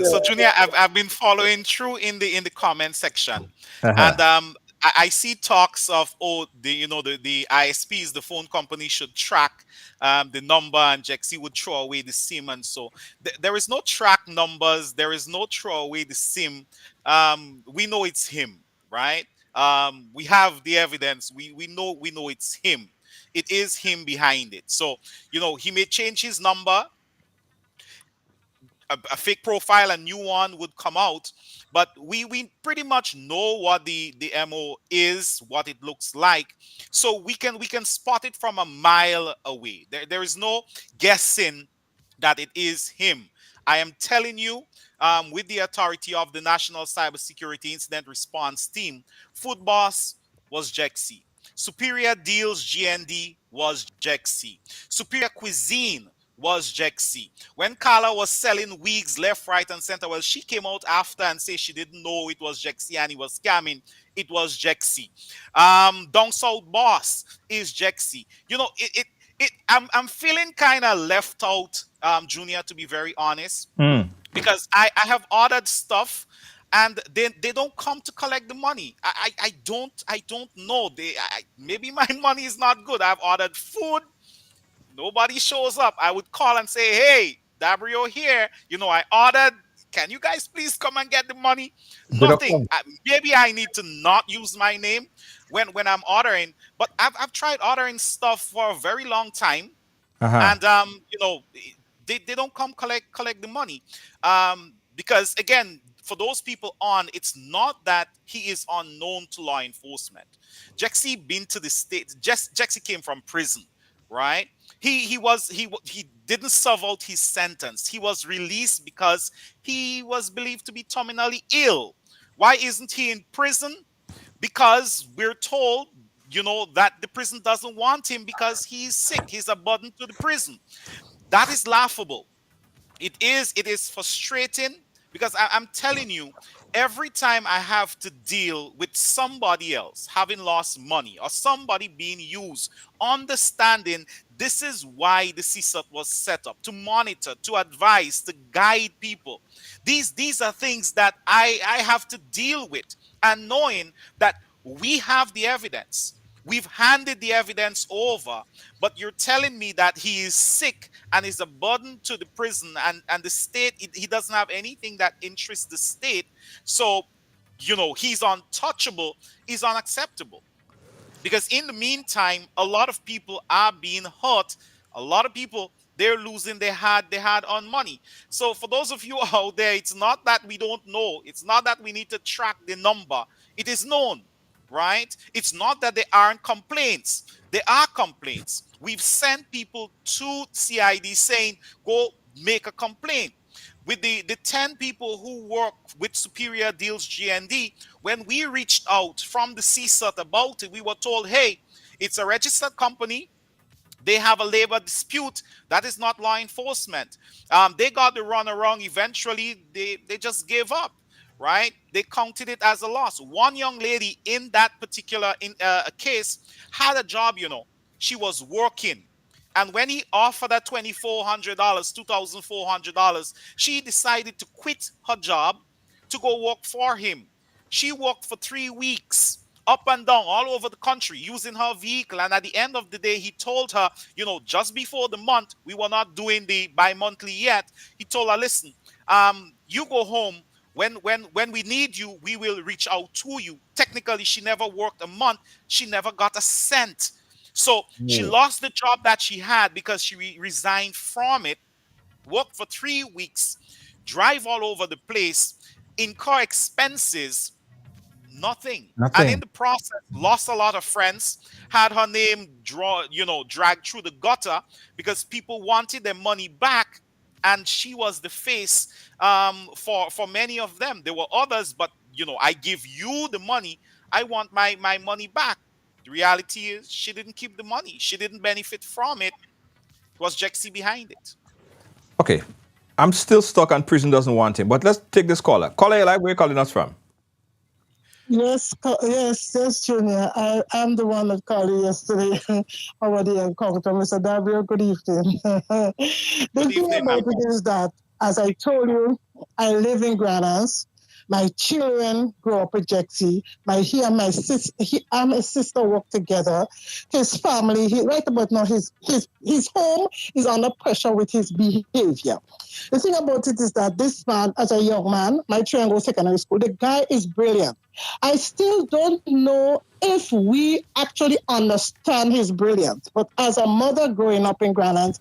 so Junior, I've been following through in the comment section, and I see talks of the ISPs, the phone company should track the number, and Jexy would throw away the SIM, and so there is no track numbers, there is no throw away the SIM. We know it's him, right? We have the evidence. We know it's him. It is him behind it. So he may change his number. A fake profile, a new one would come out, but we pretty much know what the MO is, what it looks like, so we can spot it from a mile away. There is no guessing that it is him. I am telling you, with the authority of the National Cybersecurity Incident Response Team, Food Boss was Jexy. Superior Deals GND was Jexy. Superior Cuisine was Jexy. When Carla was selling wigs left, right, and center, well, she came out after and said she didn't know it was Jexy and he was scamming. It was Jexy. Down South Boss is Jexy. I'm feeling kind of left out, Junior, to be very honest, because I have ordered stuff and they don't come to collect the money. I don't know. Maybe my money is not good. I've ordered food. Nobody shows up. I would call and say, hey, Dabrio here. I ordered. Can you guys please come and get the money? Nothing. Maybe I need to not use my name when I'm ordering. But I've tried ordering stuff for a very long time. And, they don't come collect the money. Because, again, for those people it's not that he is unknown to law enforcement. Jexy been to the States. Jexy came from prison, right? He didn't serve out his sentence. He was released because he was believed to be terminally ill. Why isn't he in prison? Because we're told, that the prison doesn't want him because he's sick. He's a burden to the prison. That is laughable. It is frustrating because I'm telling you, every time I have to deal with somebody else having lost money or somebody being used, understanding this is why the CSAT was set up, to monitor, to advise, to guide people. These are things that I have to deal with, and knowing that we have the evidence. We've handed the evidence over, but you're telling me that he is sick and is a burden to the prison and the state. He doesn't have anything that interests the state. So, he's untouchable, is unacceptable. Because in the meantime, a lot of people are being hurt. A lot of people, they're losing their hard-earned money. So for those of you out there, it's not that we don't know. It's not that we need to track the number. It is known. right? It's not that there aren't complaints. There are complaints. We've sent people to CID saying, go make a complaint. With the 10 people who work with Superior Deals GND, when we reached out from the CSUT about it, we were told, hey, it's a registered company. They have a labor dispute. That is not law enforcement. They got the runaround. Eventually, they just gave up, right? They counted it as a loss. One young lady in that particular case had a job, She was working. And when he offered her $2,400, $2,400, she decided to quit her job to go work for him. She worked for 3 weeks, up and down, all over the country, using her vehicle. And at the end of the day, he told her, just before the month, we were not doing the bi-monthly yet. He told her, listen, you go home. When we need you, we will reach out to you. Technically, she never worked a month. She never got a cent. So she lost the job that she had because she resigned from it, worked for 3 weeks, drive all over the place, incur expenses, nothing. And in the process, lost a lot of friends, had her name dragged through the gutter because people wanted their money back. And she was the face for many of them. There were others, but, I give you the money. I want my money back. The reality is she didn't keep the money. She didn't benefit from it. It was Jexy behind it. Okay. I'm still stuck on prison doesn't want him, but let's take this caller. Caller, you like where you calling us from? Yes, Junior. I'm the one that called you yesterday over the encounter. Mr. Dabrio, good evening. The thing about it is that, as I told you, I live in Granance. My children grew up with Jexy. He and my sister work together. His family, right about now, his home is under pressure with his behavior. The thing about it is that this man, as a young man, my children go secondary school, the guy is brilliant. I still don't know if we actually understand his brilliance. But as a mother growing up in Granite,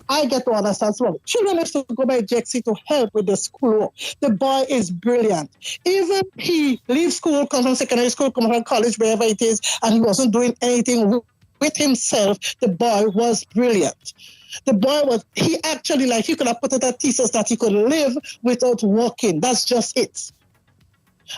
I get to understand. So children used to go by Jexy to help with the schoolwork. The boy is brilliant. Even he leaves school, comes from secondary school, comes from college, wherever it is, and he wasn't doing anything with himself. The boy was brilliant. The boy he could have put out a thesis that he could live without working. That's just it.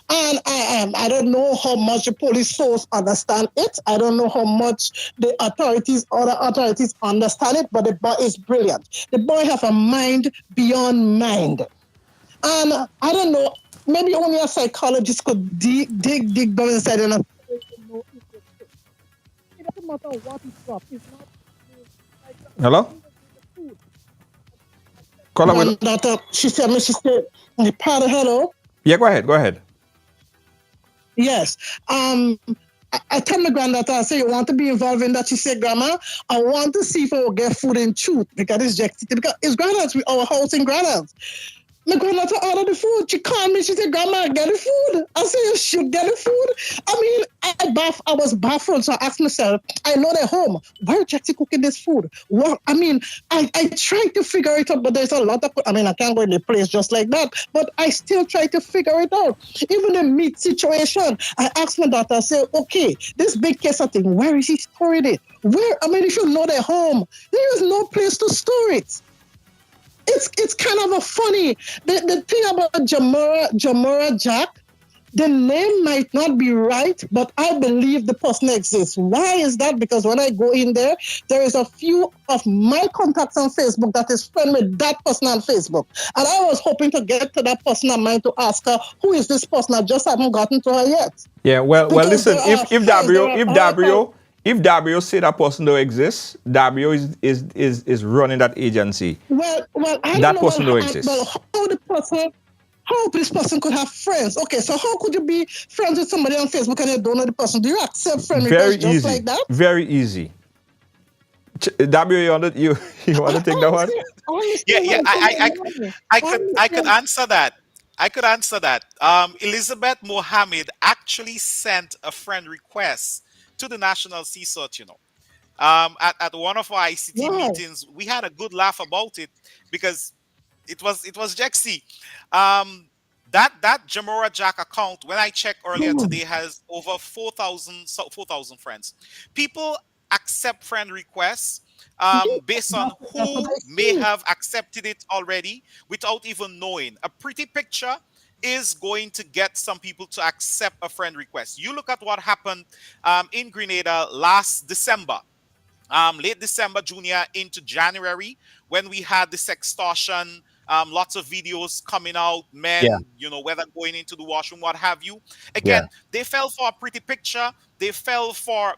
And I don't know how much the police force understand it. I don't know how much the other authorities understand it, but the boy is brilliant. The boy have a mind beyond mind. And I don't know, maybe only a psychologist could dig down inside and know if it doesn't matter what is up. It's not Hello? Caller, she said, hello? Yeah, go ahead. Yes. I tell my granddaughter, I say, you want to be involved in that? She said, Grandma, I want to see if I will get food in truth because it's Jexy. Because it's Granite, our house in Granite. My granddaughter ordered the food. She called me. She said, Grandma, get the food. I said, you should get the food. I mean, I was baffled. So I asked myself, I know they're home. Why is Jexy cooking this food? Well, I mean, I tried to figure it out, but there's a lot of, I can't go in the place just like that, but I still try to figure it out. Even the meat situation, I asked my daughter, I said, okay, this big case of thing, where is he storing it? If you know they're home, there is no place to store it. It's kind of a funny, the thing about Jamora Jack, the name might not be right, but I believe the person exists. Why is that? Because when I go in there is a few of my contacts on Facebook that is friend with that person on Facebook. And I was hoping to get to that person of mine to ask her, who is this person? I just haven't gotten to her yet. Yeah, well, listen, if Dabrio say that person don't exist, Dabrio is running that agency. Well, I that don't person know don't exist. How this person could have friends? Okay, so how could you be friends with somebody on Facebook and you don't know the person? Do you accept friend requests just like that? Very easy. Dabrio, you want to take that one? Yeah. I could answer that. Elizabeth Mohammed actually sent a friend request to the National CSUT, at one of our ICT meetings. We had a good laugh about it because it was Jexy. That Jamora Jack account, when I checked earlier today, has over 4,000 friends. People accept friend requests based on That's what who I may see. have accepted it already without even knowing. A pretty picture is going to get some people to accept a friend request. You look at what happened in Grenada last December, late December, Junior, into January, when we had the sextortion, lots of videos coming out, Yeah, men, whether going into the washroom, what have you. yeah. Again, they fell for a pretty picture. They fell for,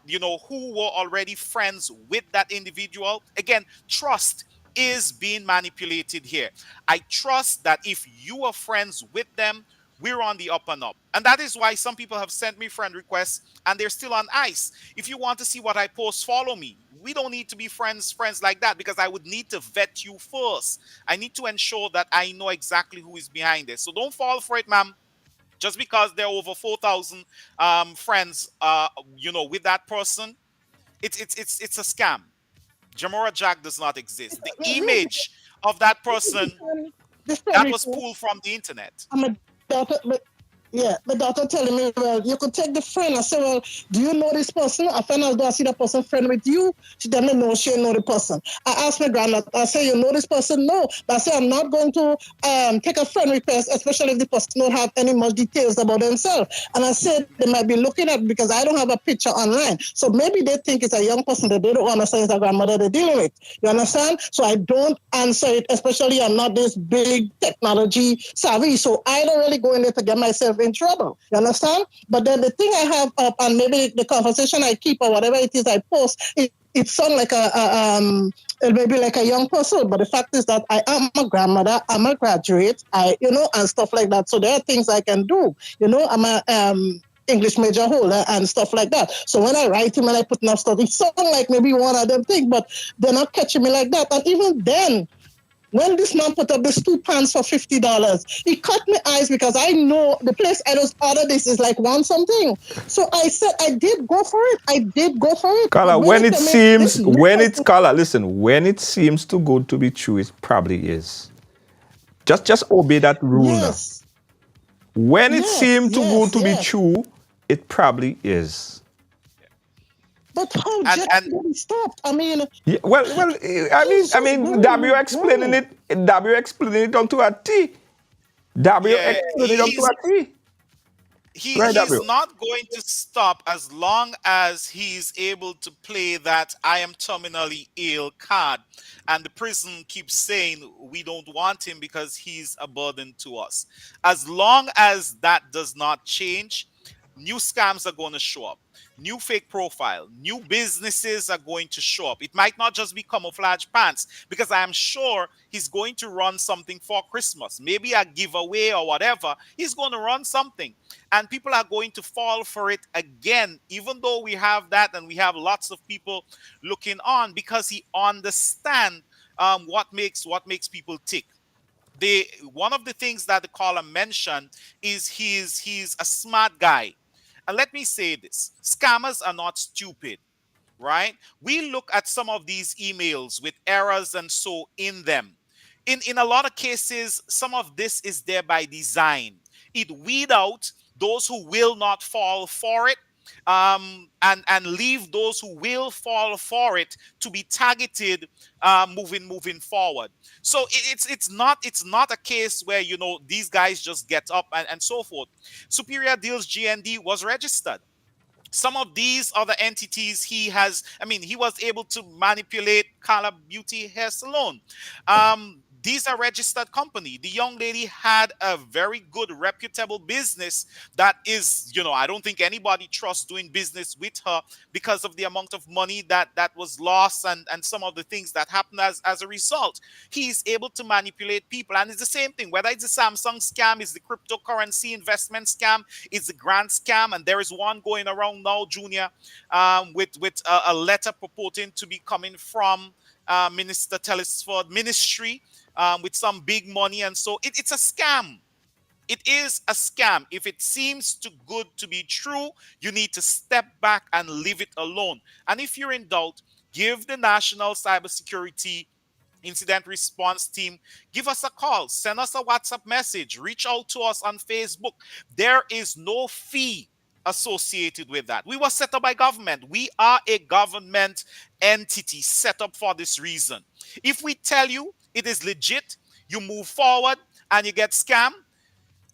who were already friends with that individual. Again, trust is being manipulated here. I trust that if you are friends with them, we're on the up and up. And that is why some people have sent me friend requests and they're still on ice. If you want to see what I post, follow me. We don't need to be friends like that, because I would need to vet you first. I need to ensure that I know exactly who is behind this. So don't fall for it, ma'am. Just because there are over 4,000 friends, with that person, it's a scam. Jamora Jack does not exist. The image of that person This friend that was request, pulled from the internet. I'm a daughter, but yeah, the daughter telling me, well, you could take the friend. I said, well, do you know this person? I find out, do I see the person friend with you? She doesn't know, she know the person. I asked my granddaughter, I say, you know this person? No. But I say, I'm not going to take a friend request, especially if the person don't have any much details about themselves. And I said, they might be looking at, because I don't have a picture online. So maybe they think it's a young person that they don't understand it's a grandmother they're dealing with. You understand? So I don't answer it, especially I'm not this big technology savvy. So I don't really go in there to get myself in trouble. You understand? But then the thing I have up, and maybe the conversation I keep or whatever it is I post, it sounds like it may be like a young person, but the fact is that I am a grandmother, I'm a graduate, and stuff like that. So there are things I can do. I'm a English major holder and stuff like that. So when I write him and I put enough stuff, it sounds like maybe one of them things, but they're not catching me like that. And even then, when this man put up these 2 pants for $50, it caught my eyes because I know the place I just ordered this is like one something. So I said I did go for it. I did go for it. Carla, But when it seems, when it's it's Carla, listen, when it seems too good to be true, it probably is. Just obey that rule now. yes, When it yes, seems too good yes, to be yes. true, it probably is. But how And just and did he stopped? I mean, Yeah, well, I mean, W explaining it onto a T. W yeah, explaining it onto a T. Right, he's W. not going to stop as long as he's able to play that I am terminally ill card, and the prison keeps saying we don't want him because he's a burden to us. As long as that does not change, new scams are going to show up, new fake profile, new businesses are going to show up. It might not just be camouflage pants, because I am sure he's going to run something for Christmas, maybe a giveaway or whatever. He's going to run something, and people are going to fall for it again, even though we have that and we have lots of people looking on, because he understands what makes people tick. One of the things that the caller mentioned is he's a smart guy. And let me say this: scammers are not stupid, right? We look at some of these emails with errors and so in them. In a lot of cases, some of this is there by design. It weed out those who will not fall for it, and leave those who will fall for it to be targeted, moving forward. So it's not a case where these guys just get up and so forth. Superior Deals GND was registered. Some of these other entities he was able to manipulate. Color Beauty Hair Salon. These are registered company. The young lady had a very good reputable business that is, I don't think anybody trusts doing business with her because of the amount of money that was lost, and some of the things that happened as a result. He's able to manipulate people, and it's the same thing, whether it's the Samsung scam, it's the cryptocurrency investment scam, it's the grant scam, and there is one going around now, Junior, with a letter purporting to be coming from Minister Telesford Ministry, with some big money, and so it's a scam. It is a scam. If it seems too good to be true, you need to step back and leave it alone. And if you're in doubt, give the National Cybersecurity incident response team, give us a call, send us a WhatsApp message, reach out to us on Facebook. There is no fee associated with that. We were set up by government. We are a government entity set up for this reason. If we tell you it is legit, you move forward and you get scammed,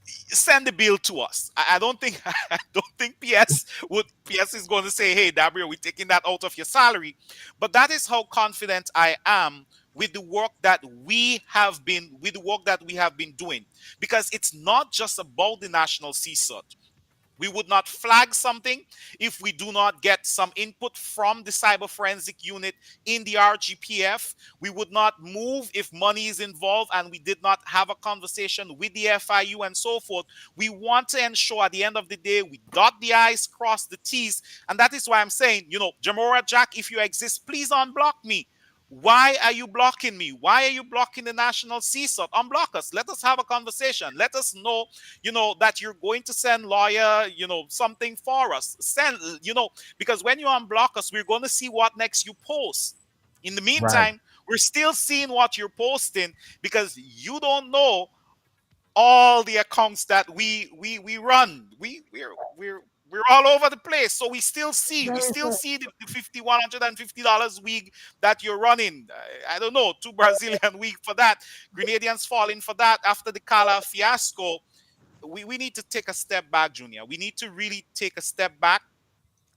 send the bill to us. I don't think I don't think PS is going to say, hey, Dabrio, we're taking that out of your salary. But that is how confident I am with the work that we have been doing. Because it's not just about the National CSUT. We would not flag something if we do not get some input from the cyber forensic unit in the RGPF. We would not move if money is involved and we did not have a conversation with the FIU and so forth. We want to ensure at the end of the day, we dot the I's, cross the T's. And that is why I'm saying, Jamora Jack, if you exist, please unblock me. Why are you blocking me? Why are you blocking the National CSUT? Unblock us. Let us have a conversation. Let us know, that you're going to send lawyer, something for us. Send, because when you unblock us, we're going to see what next you post. In the meantime, we're still seeing what you're posting because you don't know all the accounts that we run. We're all over the place, so we still see the $150 week that you're running. I don't know, 2 Brazilian week for that. Grenadians falling for that after the Kala fiasco. We need to take a step back, Junior. We need to really take a step back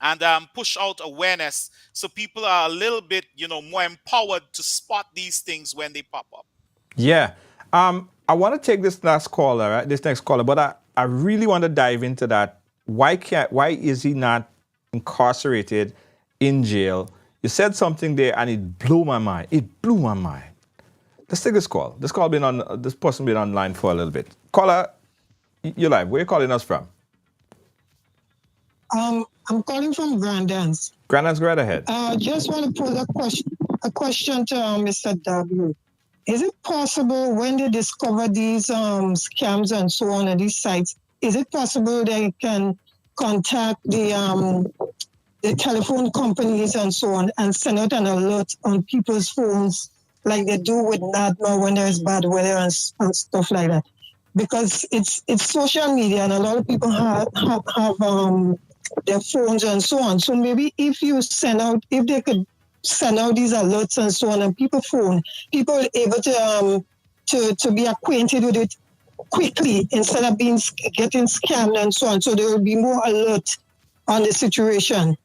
and push out awareness so people are a little bit, more empowered to spot these things when they pop up. Yeah. I want to take this next caller, but I really want to dive into that. Why is he not incarcerated in jail? You said something there and it blew my mind. Let's take this call. This person been online for a little bit. Caller, you're live. Where are you calling us from? I'm calling from Grandance. Grandance, go right ahead. Just want to pose a question to Mr. W. Is it possible when they discover these scams and so on these sites, is it possible they can contact the telephone companies and so on and send out an alert on people's phones like they do with NADMA when there's bad weather and stuff like that? Because it's social media and a lot of people have their phones and so on. So maybe if they could send out these alerts and so on and people are able to be acquainted with it quickly instead of getting scammed and so on. So there will be more alert on the situation.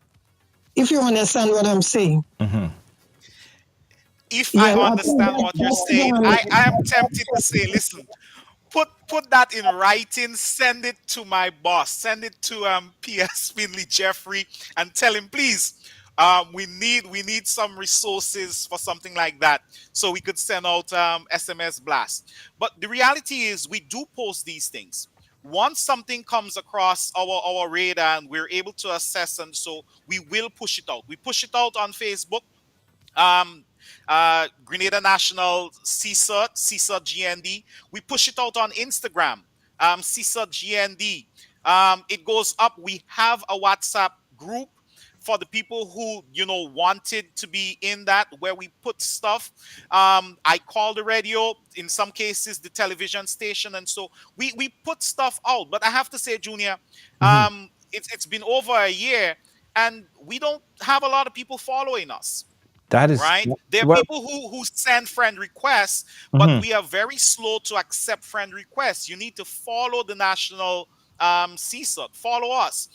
If you understand what I'm saying. Mm-hmm. If I understand what you're saying, I am tempted to say, listen, put that in writing, send it to my boss, send it to P.S. Finley Jeffrey and tell him, please, we need some resources for something like that so we could send out SMS blast. But the reality is we do post these things. Once something comes across our radar and we're able to assess, and so we will push it out. We push it out on Facebook, Grenada National CSUT GND. We push it out on Instagram, CSUT GND. It goes up. We have a WhatsApp group for the people who, wanted to be in that, where we put stuff. I call the radio, in some cases, the television station. And so we put stuff out. But I have to say, Junior, it's been over a year and we don't have a lot of people following us. That is right. There are people who send friend requests, but we are very slow to accept friend requests. You need to follow the National CSUT. Follow us.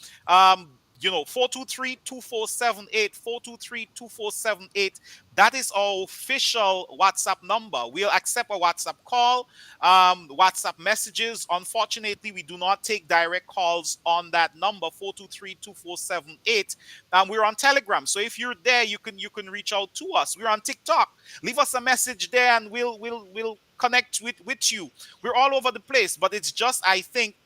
423-2478, 423-2478. That is our official WhatsApp number. We'll accept a WhatsApp call, WhatsApp messages. Unfortunately, we do not take direct calls on that number, 423-2478. We're on Telegram. So if you're there, you can reach out to us. We're on TikTok. Leave us a message there and we'll connect with you. We're all over the place, but it's just, I think,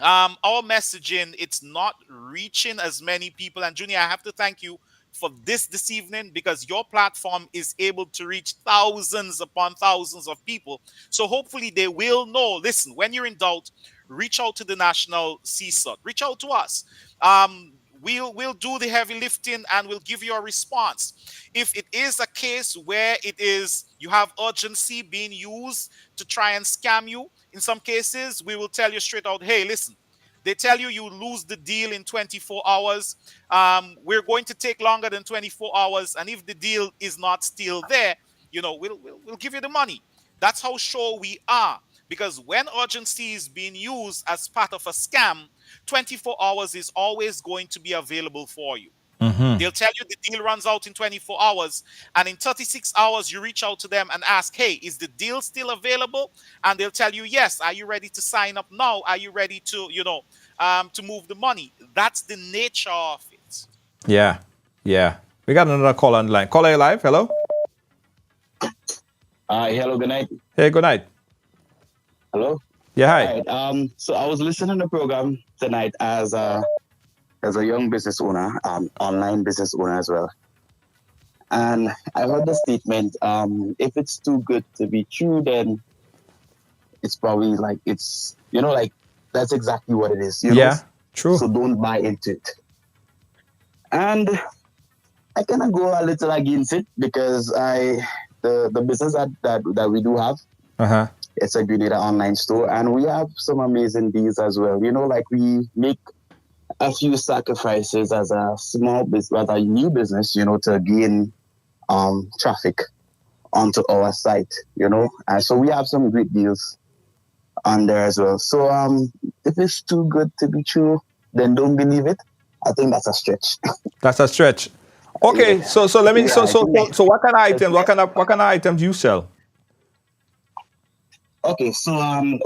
our messaging, it's not reaching as many people. And Junior, I have to thank you for this evening, because your platform is able to reach thousands upon thousands of people. So hopefully they will know, listen, when you're in doubt, reach out to the National CSUT. Reach out to us. we'll do the heavy lifting and we'll give you a response. If it is a case where it is you have urgency being used to try and scam you, in some cases we will tell you straight out, hey, listen, they tell you you lose the deal in 24 hours. We're going to take longer than 24 hours, and if the deal is not still there, we'll give you the money. That's how sure we are. Because when urgency is being used as part of a scam, 24 hours is always going to be available for you. They'll tell you the deal runs out in 24 hours, and in 36 hours, you reach out to them and ask, hey, is the deal still available? And they'll tell you, yes. Are you ready to sign up now? Are you ready to, to move the money? That's the nature of it. Yeah. We got another call on the line. Caller, you live? Hello? Hello, good night. Hey, good night. Hello? Yeah, hi. Right, so I was listening to the program tonight as a young business owner, online business owner as well. And I heard the statement, if it's too good to be true, then it's probably that's exactly what it is. True. So don't buy into it. And I kind of go a little against it because the business that we do have, it's a Grenada online store, and we have some amazing deals as well. We make a few sacrifices as a small business, as a new business, to gain traffic onto our site, and so we have some great deals on there as well. So if it's too good to be true, then don't believe it. I think that's a stretch. That's a stretch. Okay, Yeah. so let me. Yeah, So what kind of items? What kind of items do you sell? Okay, so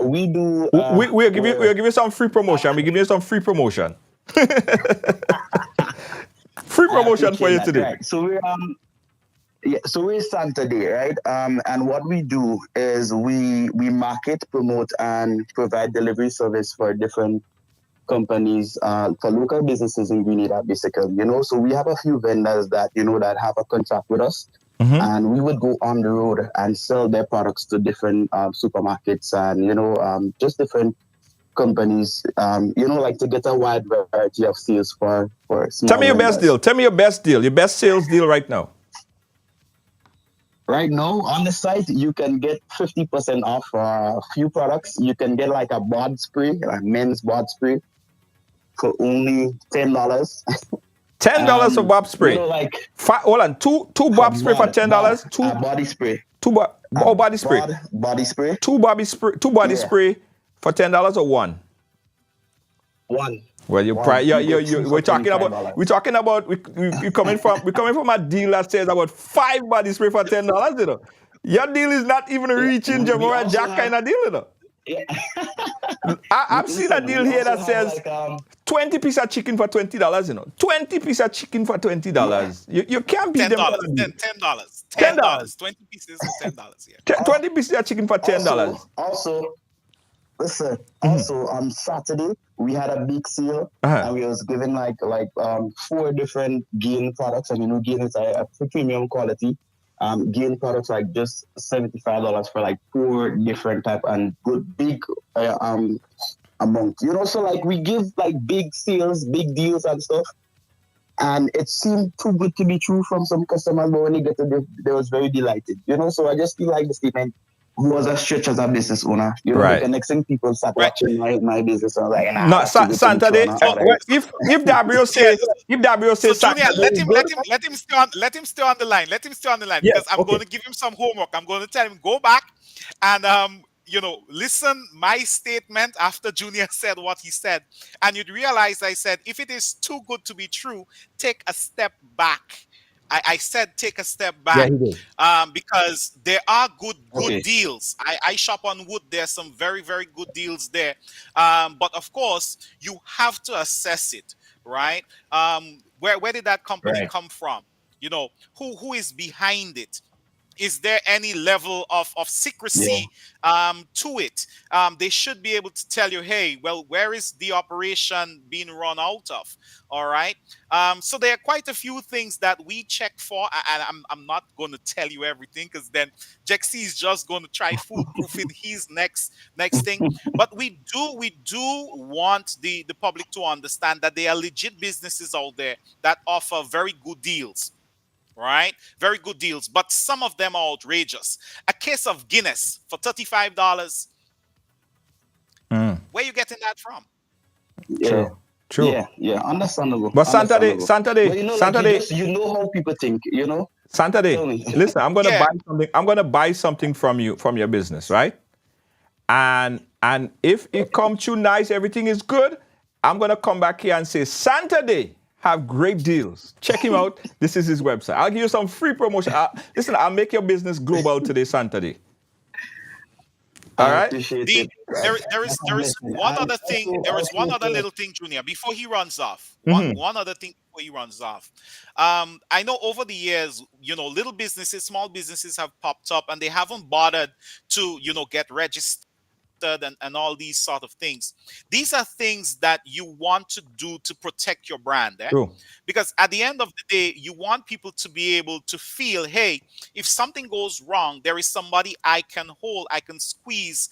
we do. We'll give you some free promotion. We give you some free promotion. Free promotion for you today. Right. So we're Santa Day, right? And what we do is we market, promote, and provide delivery service for different companies, for local businesses in Grenada, basically. So we have a few vendors that that have a contract with us. And we would go on the road and sell their products to different supermarkets and, just different companies, to get a wide variety of sales for small Tell me your vendors. best deal. Tell me your best deal. Your best sales deal right now. Right now, on the site, you can get 50% off a few products. You can get like a bod spray, a men's bod spray, for only $10. $10 for bob spray. Hold on, two bob spray for $10. Two body spray. Body spray. Body spray. Two body spray for $10 or one? One. Well, we're talking about we coming from a deal that says about 5 body spray for $10. Your deal is not even reaching Jamora Jack kind of deal, Yeah. I've seen a deal here that says 20 piece of chicken for $20, 20 piece of chicken for $20. You can't beat them. $10. 20 pieces for $10. Yeah. 20 pieces of chicken for $10. Also, listen. Also, on Saturday we had a big sale, and we was giving like 4 different Gain products. And Gain is a premium quality. Gain products like just $75 for 4 different type and good big amount. So we give big sales, big deals and stuff. And it seemed too good to be true from some customers, but when they get it, they was very delighted. So I just feel like the statement was a stretch as a business owner. Right. The next thing people start watching my business and like, no, Saturday. If Gabriel says, so Junior, let him stay on the line. Because I'm going to give him some homework. I'm going to tell him go back and listen my statement after Junior said what he said, and you'd realize I said if it is too good to be true, take a step back. I said take a step back, because there are good deals. I shop on Wood. There's some very, very good deals there. But of course, you have to assess it, right? Where did that company come from? Who is behind it? Is there any level of secrecy to it? They should be able to tell you, hey, well, where is the operation being run out of? All right. So there are quite a few things that we check for, and I'm not going to tell you everything because then Jexy is just going to try foolproofing his next thing. But we do want the public to understand that there are legit businesses out there that offer very good deals. Right? Very good deals, but some of them are outrageous. A case of Guinness for $35. Where you getting that from? Yeah. True. Yeah, understandable. But Saturday, But Saturday, you know how people think, Saturday. Listen, I'm gonna Yeah. buy something. I'm gonna buy something from you, from your business, right? And if it comes to nice, everything is good. I'm gonna come back here and say Saturday have great deals. Check him out. This is his website. I'll give you some free promotion. Listen, I'll make your business global today, Saturday. All right. There is one other thing. There is one other little thing, Junior, before he runs off. One other thing before he runs off. I know over the years, little businesses, small businesses have popped up and they haven't bothered to, get registered and all these sort of things. These are things that you want to do to protect your brand. True. Because at the end of the day, you want people to be able to feel, hey, if something goes wrong, there is somebody I can hold, I can squeeze,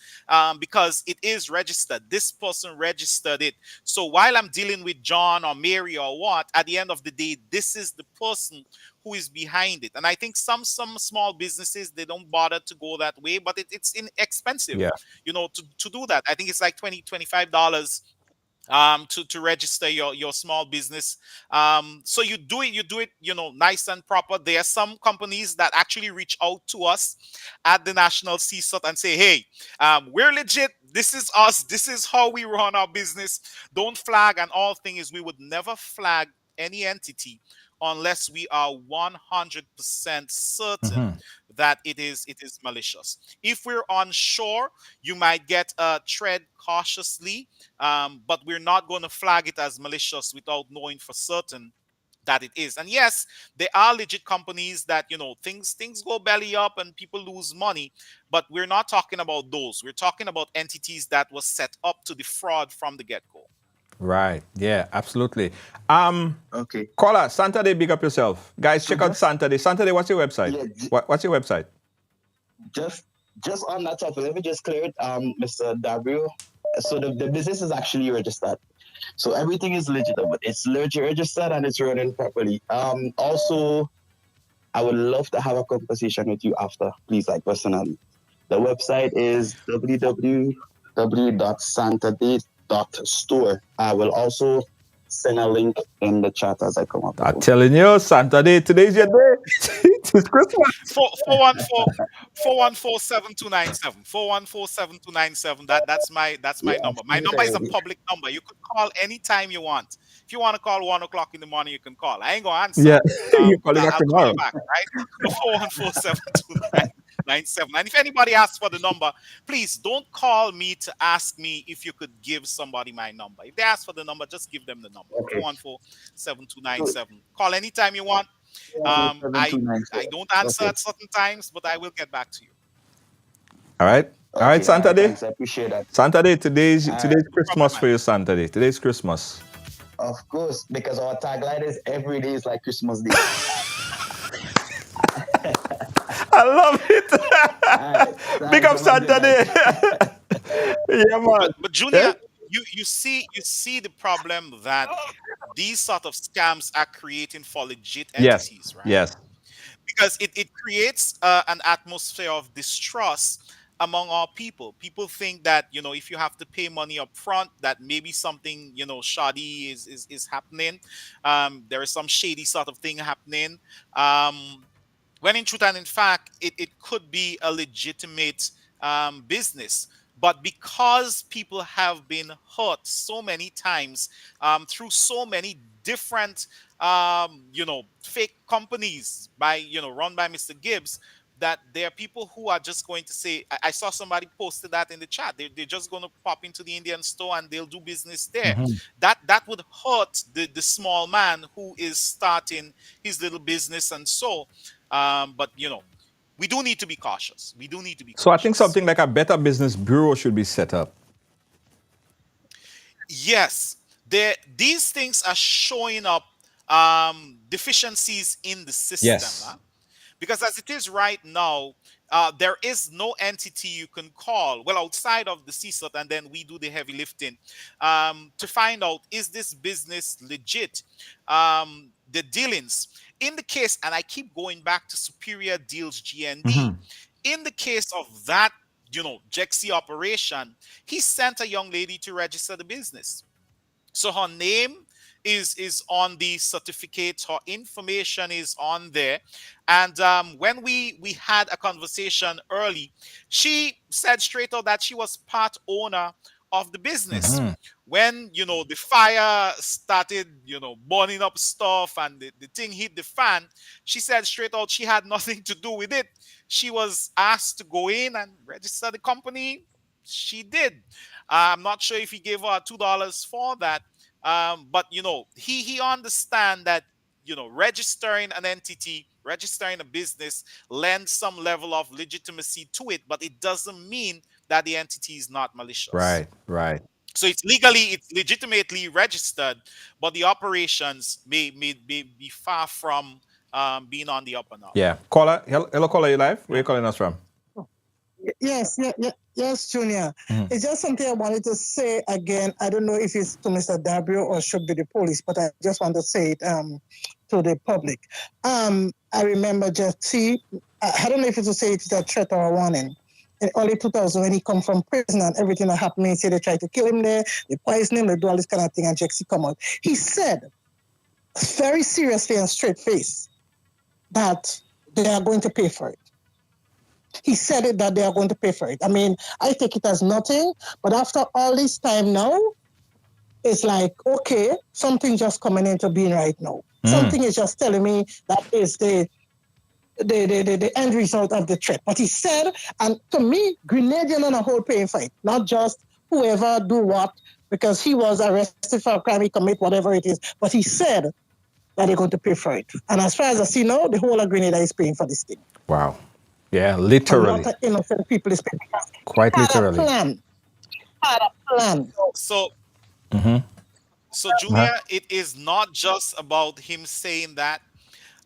because it is registered. This person registered it. So while I'm dealing with John or Mary or what, at the end of the day, this is the person who is behind it. And I think some small businesses, they don't bother to go that way, but it's inexpensive, to do that. I think it's like $25 to register your small business. So you do it nice and proper. There are some companies that actually reach out to us at the National CSOT and say, hey, we're legit, this is us, this is how we run our business, don't flag. And all thing is, we would never flag any entity unless we are 100% certain that it is malicious. If we're unsure, you might get tread cautiously, but we're not going to flag it as malicious without knowing for certain that it is. And yes, there are legit companies that things go belly up and people lose money, but we're not talking about those. We're talking about entities that was set up to defraud from the get-go. Right. Yeah, absolutely. Okay. Caller, Saturday, big up yourself. Guys, check out Saturday. Saturday, what's your website? What's your website? Just on that topic, let me just clear it, Mr. Dabrio. So the business is actually registered. So everything is legitimate. It's legit registered and it's running properly. Also, I would love to have a conversation with you after, please, like personally. The website is www.saturday.store. I will also send a link in the chat as I come up. I'm telling you, Saturday, today's your day. It's Christmas. 414-7297. 414-7297. That's my number. My number is a public number. You could call anytime you want. If you want to call 1 o'clock in the morning, you can call. I ain't gonna answer. Yeah, you call it back tomorrow. Call you back, right? 414-7297. And if anybody asks for the number, please don't call me to ask me if you could give somebody my number. If they ask for the number, just give them the number. 414-7297. Call anytime you want. I don't answer at certain times, but I will get back to you. All right. All right, Saturday. Thanks, I appreciate that. Saturday, today's Christmas for you, Saturday. Today's Christmas. Of course, because our tagline is every day is like Christmas Day. I love it. Big up Saturday. Yeah, man. But Junior, you see the problem that these sort of scams are creating for legit entities, right? Yes. Because it creates an atmosphere of distrust among our people. People think that if you have to pay money up front, that maybe something shoddy is happening. There is some shady sort of thing happening. When in truth and in fact, it could be a legitimate business. But because people have been hurt so many times through so many different, fake companies run by Mr. Gibbs, that there are people who are just going to say, I saw somebody posted that in the chat. They're just going to pop into the Indian store and they'll do business there. That would hurt the small man who is starting his little business and so. But we do need to be cautious. We do need to be So I cautious. think something like a Better Business Bureau should be set up. Yes, these things are showing up deficiencies in the system. Yes. Huh? Because as it is right now, there is no entity you can call, well, outside of the CSOT, and then we do the heavy lifting to find out, is this business legit? The dealings. In the case, and I keep going back to Superior Deals GND, in the case of that, Jexi operation, he sent a young lady to register the business. So her name is on the certificate, her information is on there. And when we had a conversation early, she said straight out that she was part owner of the business. When the fire started burning up stuff and the thing hit the fan, she said straight out she had nothing to do with it. She was asked to go in and register the company. She did. I'm not sure if he gave her $2 for that. But he understand that registering an entity, registering a business lends some level of legitimacy to it, but it doesn't mean that the entity is not malicious. Right. So it's legitimately registered, but the operations may be far from being on the up and up. Yeah. Caller, hello, caller, you live? Where are you calling us from? Yes, Junior. It's just something I wanted to say again. I don't know if it's to Mr. Dabrio or should be the police, but I just want to say it to the public. I remember Jesse, I don't know if it's to say it's a threat or a warning. In early 2000, when he come from prison and everything that happened, he said they tried to kill him there, they poison him, they do all this kind of thing, and Jexi come out. He said, very seriously and straight face, that they are going to pay for it. He said it that they are going to pay for it. I mean, I take it as nothing, but after all this time now, it's like, okay, something just coming into being right now. Something is just telling me that is the end result of the threat. But he said, and to me, Grenadian on a whole paying for it, not just whoever do what, because he was arrested for a crime, he commit whatever it is. But he said that they're going to pay for it. And as far as I see now, the whole of Grenada is paying for this thing. Wow. Yeah, literally. A lot of innocent people is paying. Quite literally. Had a plan. So, Junior, it is not just about him saying that.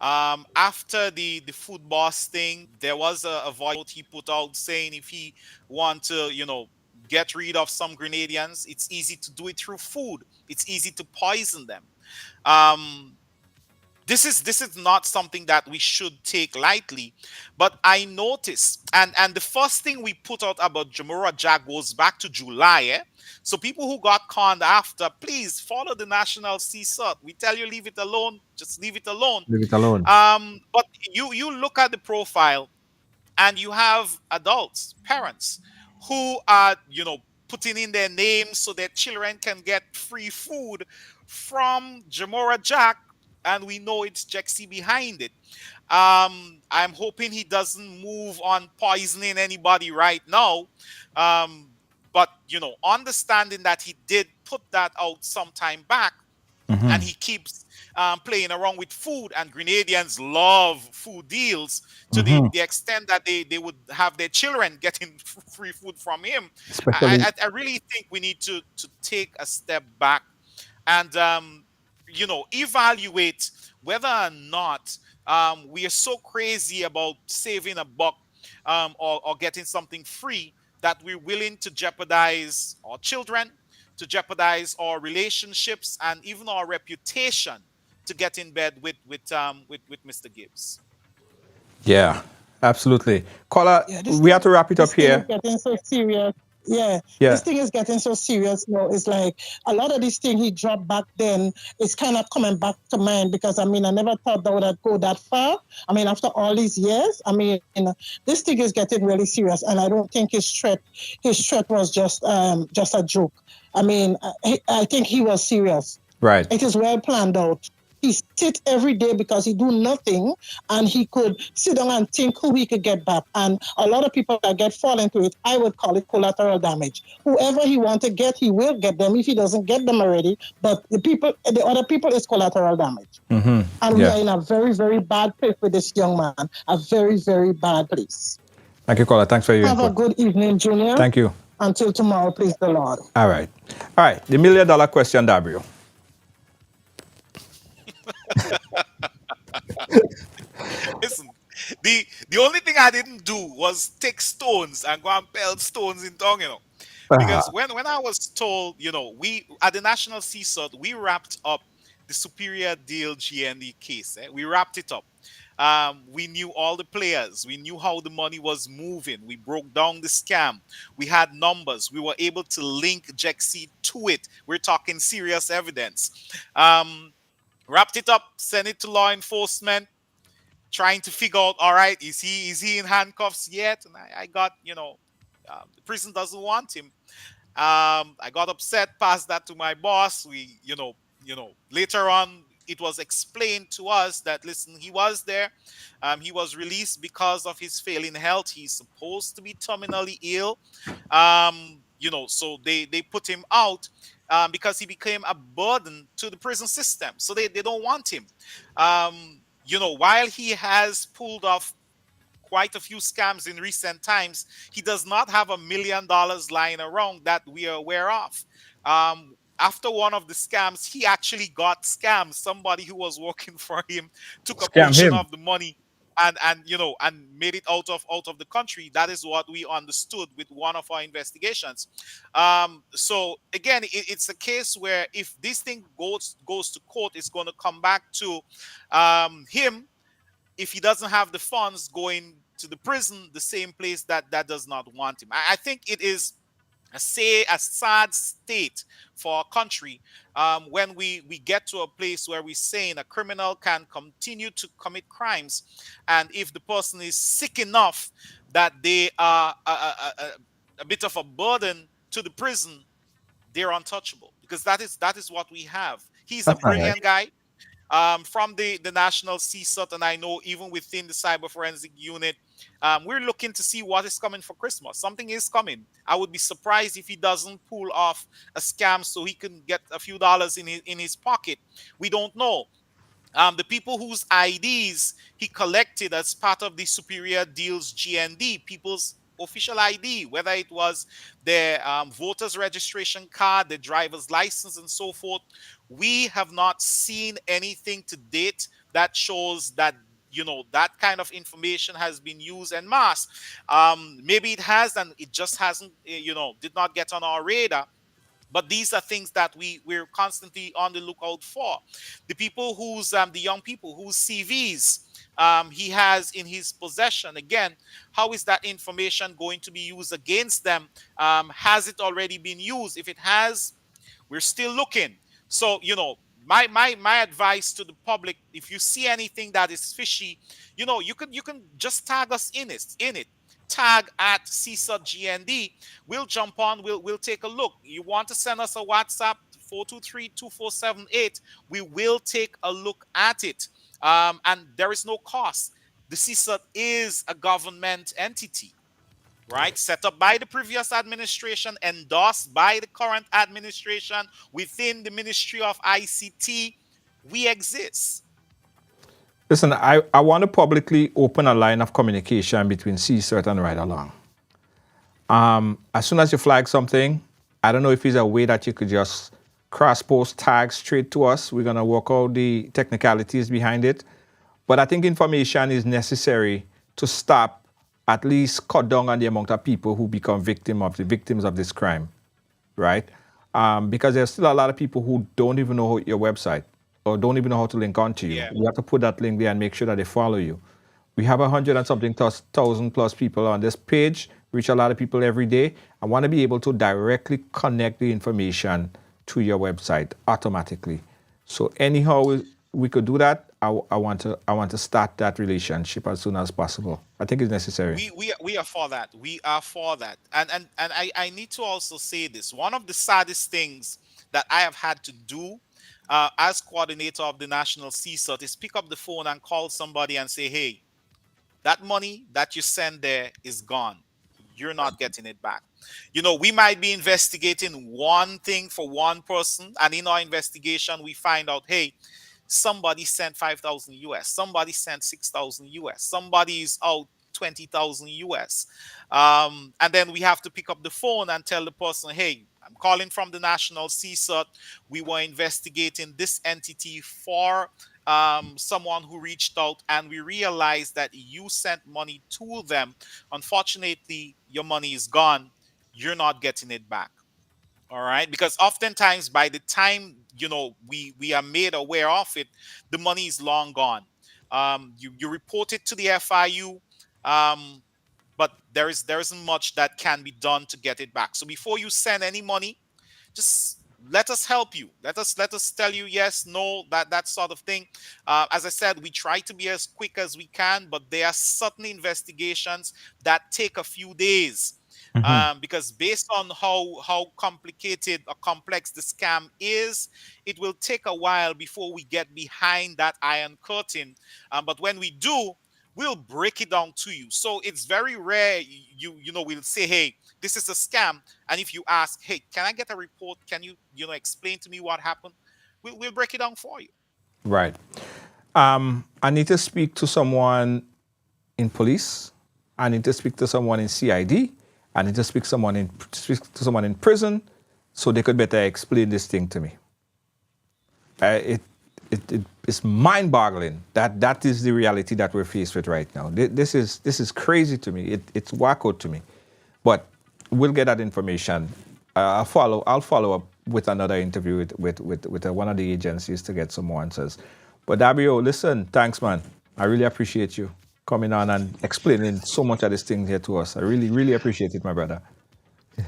After the food boss thing, there was a voice he put out saying if he want to, get rid of some Grenadians, it's easy to do it through food. It's easy to poison them. This is not something that we should take lightly. But I noticed, and the first thing we put out about Jamura Jack goes back to July. So people who got conned after, please follow the National CSOT. We tell you leave it alone, just leave it alone. Leave it alone. But you look at the profile, and you have adults, parents, who are putting in their names so their children can get free food from Jamura Jack. And we know it's Jexi behind it. I'm hoping he doesn't move on poisoning anybody right now. But, understanding that he did put that out some time back, and he keeps playing around with food, and Grenadians love food deals to the extent that they would have their children getting free food from him. I really think we need to take a step back and evaluate whether or not we are so crazy about saving a buck or getting something free that we're willing to jeopardize our children, to jeopardize our relationships, and even our reputation to get in bed with Mr. Gibbs. Yeah, absolutely. Caller, we have to wrap it up here. Getting so serious. Yeah, this thing is getting so serious now. It's like a lot of this thing he dropped back then is kind of coming back to mind because, I never thought that would go that far. After all these years, this thing is getting really serious, and I don't think his threat was just a joke. I think he was serious. Right. It is well planned out. he sit every day because he do nothing, and he could sit down and think who he could get back. And a lot of people that fall into it, I would call it collateral damage. Whoever he want to get, he will get them if he doesn't get them already. But the other people is collateral damage. Mm-hmm. And we are in a very, very bad place with this young man. A very, very bad place. Thank you, caller. Thanks for your input. Have a good evening, Junior. Thank you. Until tomorrow, please the Lord. All right. The $1 million question, W. Listen, the only thing I didn't do was take stones and go and pelt stones in tongue, Because when I was told, we at the National CSUT, we wrapped up the Superior Deal GND case. We wrapped it up. We knew all the players. We knew how the money was moving. We broke down the scam. We had numbers. We were able to link JEXI to it. We're talking serious evidence. Wrapped it up, sent it to law enforcement, trying to figure out, all right, is he in handcuffs yet? And I got, the prison doesn't want him. I got upset, passed that to my boss. We, later on, it was explained to us that, listen, he was there. He was released because of his failing health. He's supposed to be terminally ill. So they put him out because he became a burden to the prison system. So they don't want him. While he has pulled off quite a few scams in recent times, he does not have $1 million lying around that we are aware of. After one of the scams, he actually got scammed. Somebody who was working for him took a portion of the money and made it out of the country. That is what we understood with one of our investigations. So again, it's a case where if this thing goes to court, it's going to come back to him. If he doesn't have the funds, going to the prison, the same place that does not want him. I think it is a sad state for our country when we get to a place where we're saying a criminal can continue to commit crimes, and if the person is sick enough that they are a bit of a burden to the prison, they're untouchable, because that is what we have. He's a brilliant guy. From the National CSUT, and I know even within the Cyber Forensic Unit, we're looking to see what is coming for Christmas. Something is coming. I would be surprised if he doesn't pull off a scam so he can get a few dollars in his pocket. We don't know. The people whose IDs he collected as part of the Superior Deals GND, people's official ID, whether it was their voter's registration card, their driver's license, and so forth, we have not seen anything to date that shows that that kind of information has been used en masse. Maybe it has, and it just hasn't, did not get on our radar. But these are things that we're constantly on the lookout for. The people the young people whose CVs he has in his possession. Again, how is that information going to be used against them? Has it already been used? If it has, we're still looking. So, my advice to the public, if you see anything that is fishy, you can just tag us in it. Tag at CSUT GND. We'll jump on. We'll take a look. You want to send us a WhatsApp 423-2478? We will take a look at it. And there is no cost. The CSUT is a government entity, right? Set up by the previous administration, endorsed by the current administration within the Ministry of ICT. We exist. Listen, I want to publicly open a line of communication between CSUT and Ride Along. As soon as you flag something, I don't know if there's a way that you could just cross-post tags straight to us. We're going to work out the technicalities behind it. But I think information is necessary to stop, at least cut down on the amount of people who become victims of this crime, right? Because there's still a lot of people who don't even know your website or don't even know how to link onto you. Yeah. You have to put that link there and make sure that they follow you. We have 100 and something thousand plus people on this page, reach a lot of people every day. I want to be able to directly connect the information to your website automatically. So anyhow we could do that, I want to start that relationship as soon as possible. I think it's necessary. We are for that. We are for that. And I need to also say this. One of the saddest things that I have had to do as coordinator of the National CSUT, is pick up the phone and call somebody and say, hey, that money that you send there is gone. You're not getting it back. You know, we might be investigating one thing for one person, and in our investigation, we find out, hey, somebody sent 5,000 US, somebody sent 6,000 US, somebody is out 20,000 US. And then we have to pick up the phone and tell the person, hey, I'm calling from the National CSUT. We were investigating this entity for someone who reached out, and we realized that you sent money to them. Unfortunately, your money is gone. You're not getting it back. All right, because oftentimes by the time, you know, we are made aware of it, the money is long gone. You report it to the FIU, but there isn't much that can be done to get it back. So before you send any money, just let us help you. Let us tell you yes, no, that sort of thing. As I said, we try to be as quick as we can, but there are certain investigations that take a few days. Because based on how complicated or complex the scam is, it will take a while before we get behind that iron curtain. But when we do, we'll break it down to you. So it's very rare you know, we'll say, hey, this is a scam. And if you ask, hey, can I get a report? Can you explain to me what happened? We'll break it down for you. Right. I need to speak to someone in police. I need to speak to someone in CID. I need to speak to someone in prison, so they could better explain this thing to me. It's mind-boggling that is the reality that we're faced with right now. This is crazy to me. It's wacko to me. But we'll get that information. I'll follow up with another interview with one of the agencies to get some more answers. But Dabrio, listen, thanks, man. I really appreciate you coming on and explaining so much of this thing here to us. I really, really appreciate it, my brother.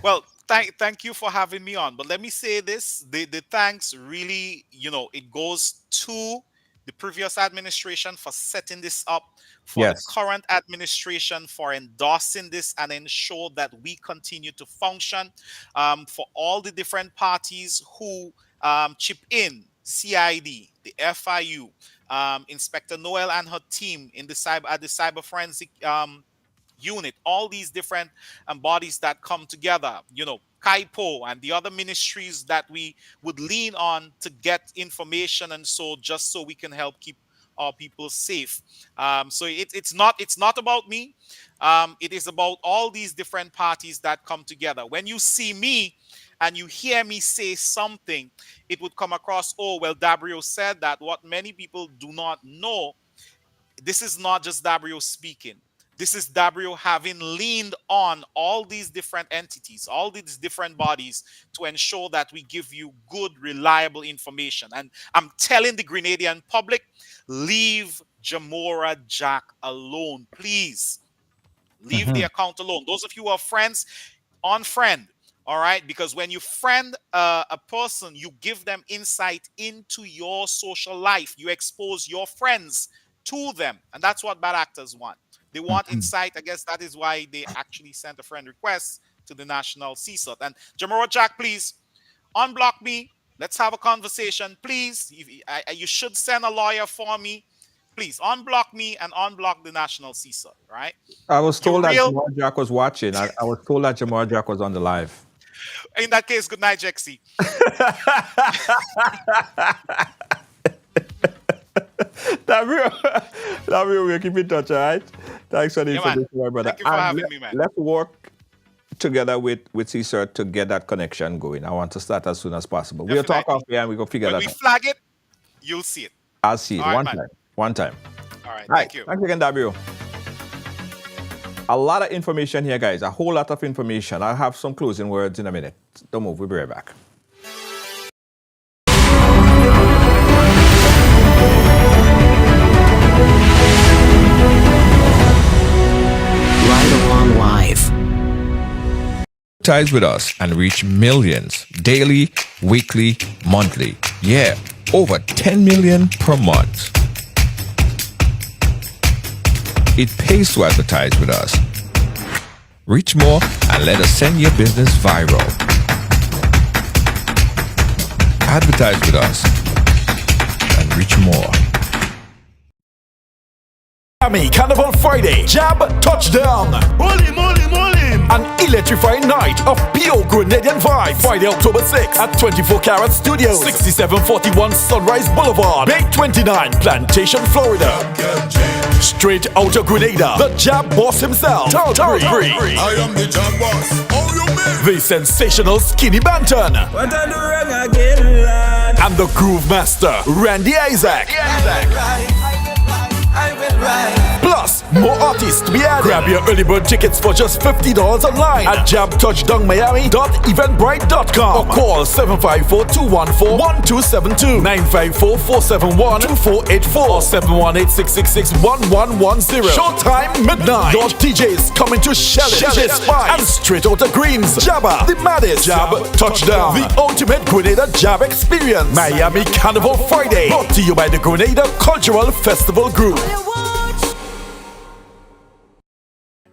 Well, thank you for having me on. But let me say this, the thanks really, it goes to the previous administration for setting this up, for the current administration for endorsing this and ensure that we continue to function, for all the different parties who chip in, CID, the FIU, Inspector Noel and her team in the cyber forensic unit, all these different bodies that come together, KAIPO and the other ministries that we would lean on to get information, and so just so we can help keep our people safe. So it's not about me. It is about all these different parties that come together. When you see me and you hear me say something, it would come across, oh, well, Dabrio said that. What many people do not know, this is not just Dabrio speaking. This is Dabrio having leaned on all these different entities, all these different bodies to ensure that we give you good, reliable information. And I'm telling the Grenadian public, leave Jamora Jack alone, please. Leave the account alone. Those of you who are friends, unfriend. All right, because when you friend a person, you give them insight into your social life. You expose your friends to them, and that's what bad actors want. They want insight. I guess that is why they actually sent a friend request to the National CSUT. And Jamora Jack, please unblock me. Let's have a conversation, please. You should send a lawyer for me. Please unblock me and unblock the National CSUT. Right? I was told that Jamora Jack was watching. I was told that Jamora Jack was on the live. In that case, good night, Jexy. Dabrio, we'll keep in touch, all right? Thanks for the information, my brother. Thank you for having me, man. Let's work together with CSUT to get that connection going. I want to start as soon as possible. Definitely. We'll talk off here and we'll go figure that out. When we flag it, you'll see it. I'll see it. All right, One time. All right, thank you. Thanks again, Dabrio. A lot of information here, guys. A whole lot of information. I'll have some closing words in a minute. Don't move. We'll be right back. Right Along Live. Advertise with us and reach millions daily, weekly, monthly. Yeah, over 10 million per month. It pays to advertise with us. Reach more and let us send your business viral. Advertise with us. reach more. Miami Carnival Friday, Jab Touchdown. An electrifying night of pure Grenadian vibes. Friday, October 6th at 24 Carat Studios, 6741 Sunrise Boulevard, Bay 29, Plantation, Florida. Straight out of Grenada, the Jab boss himself, Tari. I am the Jab boss. Oh, you mean? The sensational Skinny Banton. What I do wrong again, lad? And the Groove Master, Randy Isaac. I will ride. Plus, more artists to be added. Grab your early bird tickets for just $50 online at jabtouchdownmiami.eventbrite.com or call 754-214-1272, 954-471-2484 or 718-666-1110. Showtime midnight. Your DJs coming to Shell It, Spice, and straight out of Greens, Jabba, the maddest Jab Touchdown, the ultimate Grenada Jab experience. Miami Carnival Friday, brought to you by the Grenada Cultural Festival Group.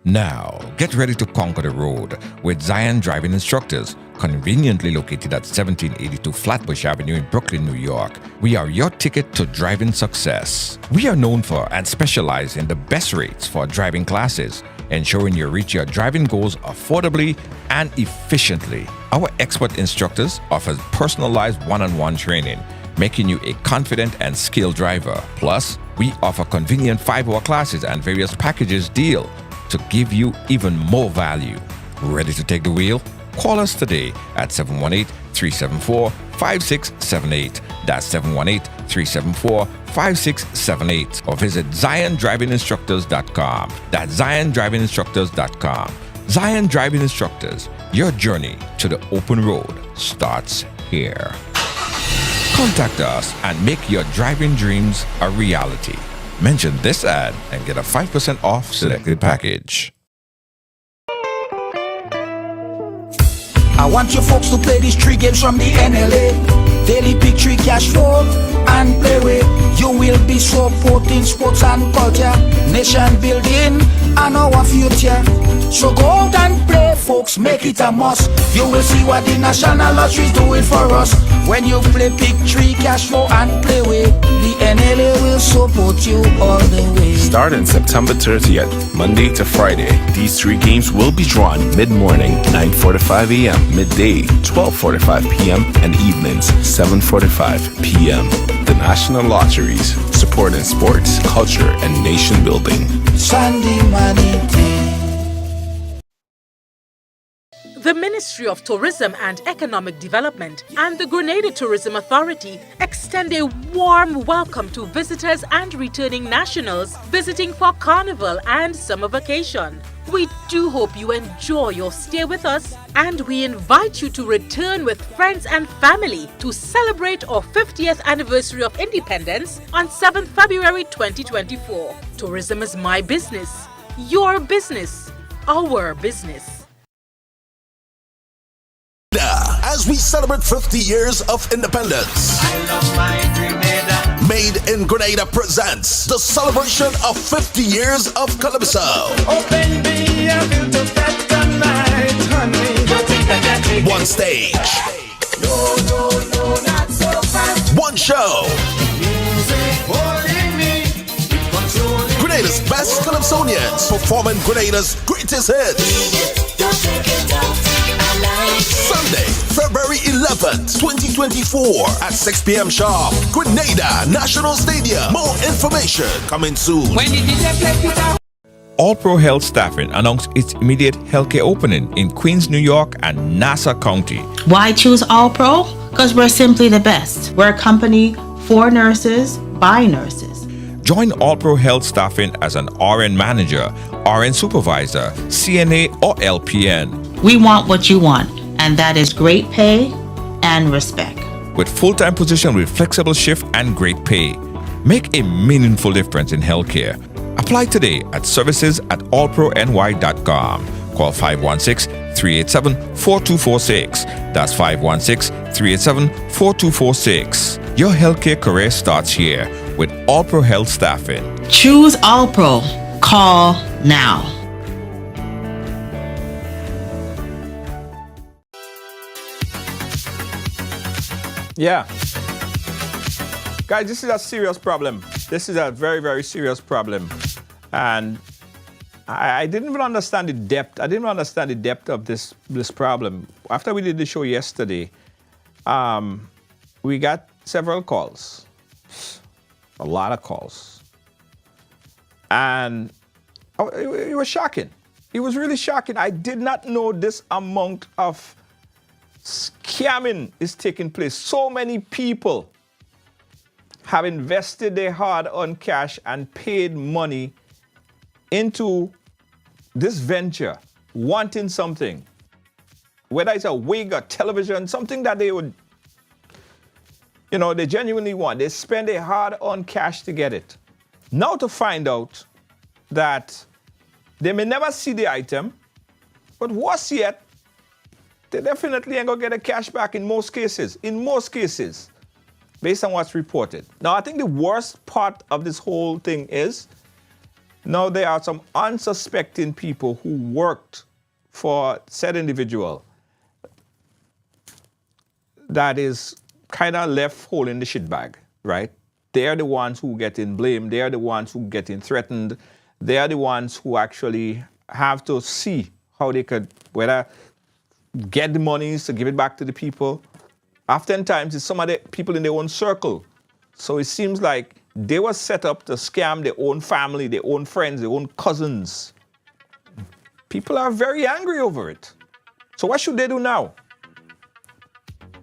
Now, get ready to conquer the road with Zion Driving Instructors, conveniently located at 1782 Flatbush Avenue in Brooklyn, New York. We are your ticket to driving success. We are known for and specialize in the best rates for driving classes, ensuring you reach your driving goals affordably and efficiently. Our expert instructors offer personalized one-on-one training, making you a confident and skilled driver. Plus, we offer convenient 5-hour classes and various packages deal to give you even more value. Ready to take the wheel? Call us today at 718-374-5678. That's 718-374-5678. Or visit ZionDrivingInstructors.com. That's ZionDrivingInstructors.com. Zion Driving Instructors, your journey to the open road starts here. Contact us and make your driving dreams a reality. Mention this ad and get a 5% off selected package. I want you folks to play these 3 games from the NLA. Daily pick 3 cash flow and play with. You will be supporting sports and culture, nation building and our future. So go out and play, folks, make it a must. You will see what the National Lottery is doing for us. When you play pick 3 cash flow and play with, the NLA will support you all the way. Starting September 30th, Monday to Friday, these 3 games will be drawn mid-morning, 9:45 a.m., midday, 12:45 p.m., and evenings, 7:45 p.m. The National Lotteries, supporting sports, culture, and nation building. Sunday money day. The Ministry of Tourism and Economic Development and the Grenada Tourism Authority extend a warm welcome to visitors and returning nationals visiting for Carnival and summer vacation. We do hope you enjoy your stay with us, and we invite you to return with friends and family to celebrate our 50th anniversary of independence on 7th February 2024. Tourism is my business, your business, our business. As we celebrate 50 years of independence, I love my Grenada. Made in Grenada presents the celebration of 50 years of Calypso. Open me up into that tonight, honey. One stage. No, not so fast. One show. Music holding me, controlling. Grenada's best Calypsonians performing Grenada's greatest hits. Sunday, February 11th, 2024 at 6 p.m. sharp. Grenada National Stadium. More information coming soon. All Pro Health Staffing announced its immediate healthcare opening in Queens, New York and Nassau County. Why choose All Pro? Because we're simply the best. We're a company for nurses, by nurses. Join All Pro Health Staffing as an RN manager, RN supervisor, CNA or LPN. We want what you want, and that is great pay and respect. With full-time position with flexible shift and great pay. Make a meaningful difference in healthcare. Apply today at services@allprony.com. Call 516-387-4246. That's 516-387-4246. Your healthcare career starts here with All Pro Health Staffing. Choose All Pro. Call now. Yeah. Guys, this is a serious problem. This is a very, very serious problem. And I didn't even understand the depth. I didn't understand the depth of this problem. After we did the show yesterday, we got several calls. A lot of calls. And it was shocking. It was really shocking. I did not know this amount of scamming is taking place. So many people have invested their hard-earned cash and paid money into this venture, wanting something, whether it's a wig or television, something that they would, they genuinely want. They spend their hard-earned cash to get it. Now to find out that they may never see the item, but worse yet, they definitely ain't gonna get the cash back in most cases. In most cases, based on what's reported. Now, I think the worst part of this whole thing is, now there are some unsuspecting people who worked for said individual that is kind of left holding the shit bag, right? They are the ones who get in blamed. They are the ones who get in threatened. They are the ones who actually have to see how they could, whether get the monies to give it back to the people. Oftentimes, it's some of the people in their own circle. So it seems like they were set up to scam their own family, their own friends, their own cousins. People are very angry over it. So what should they do now?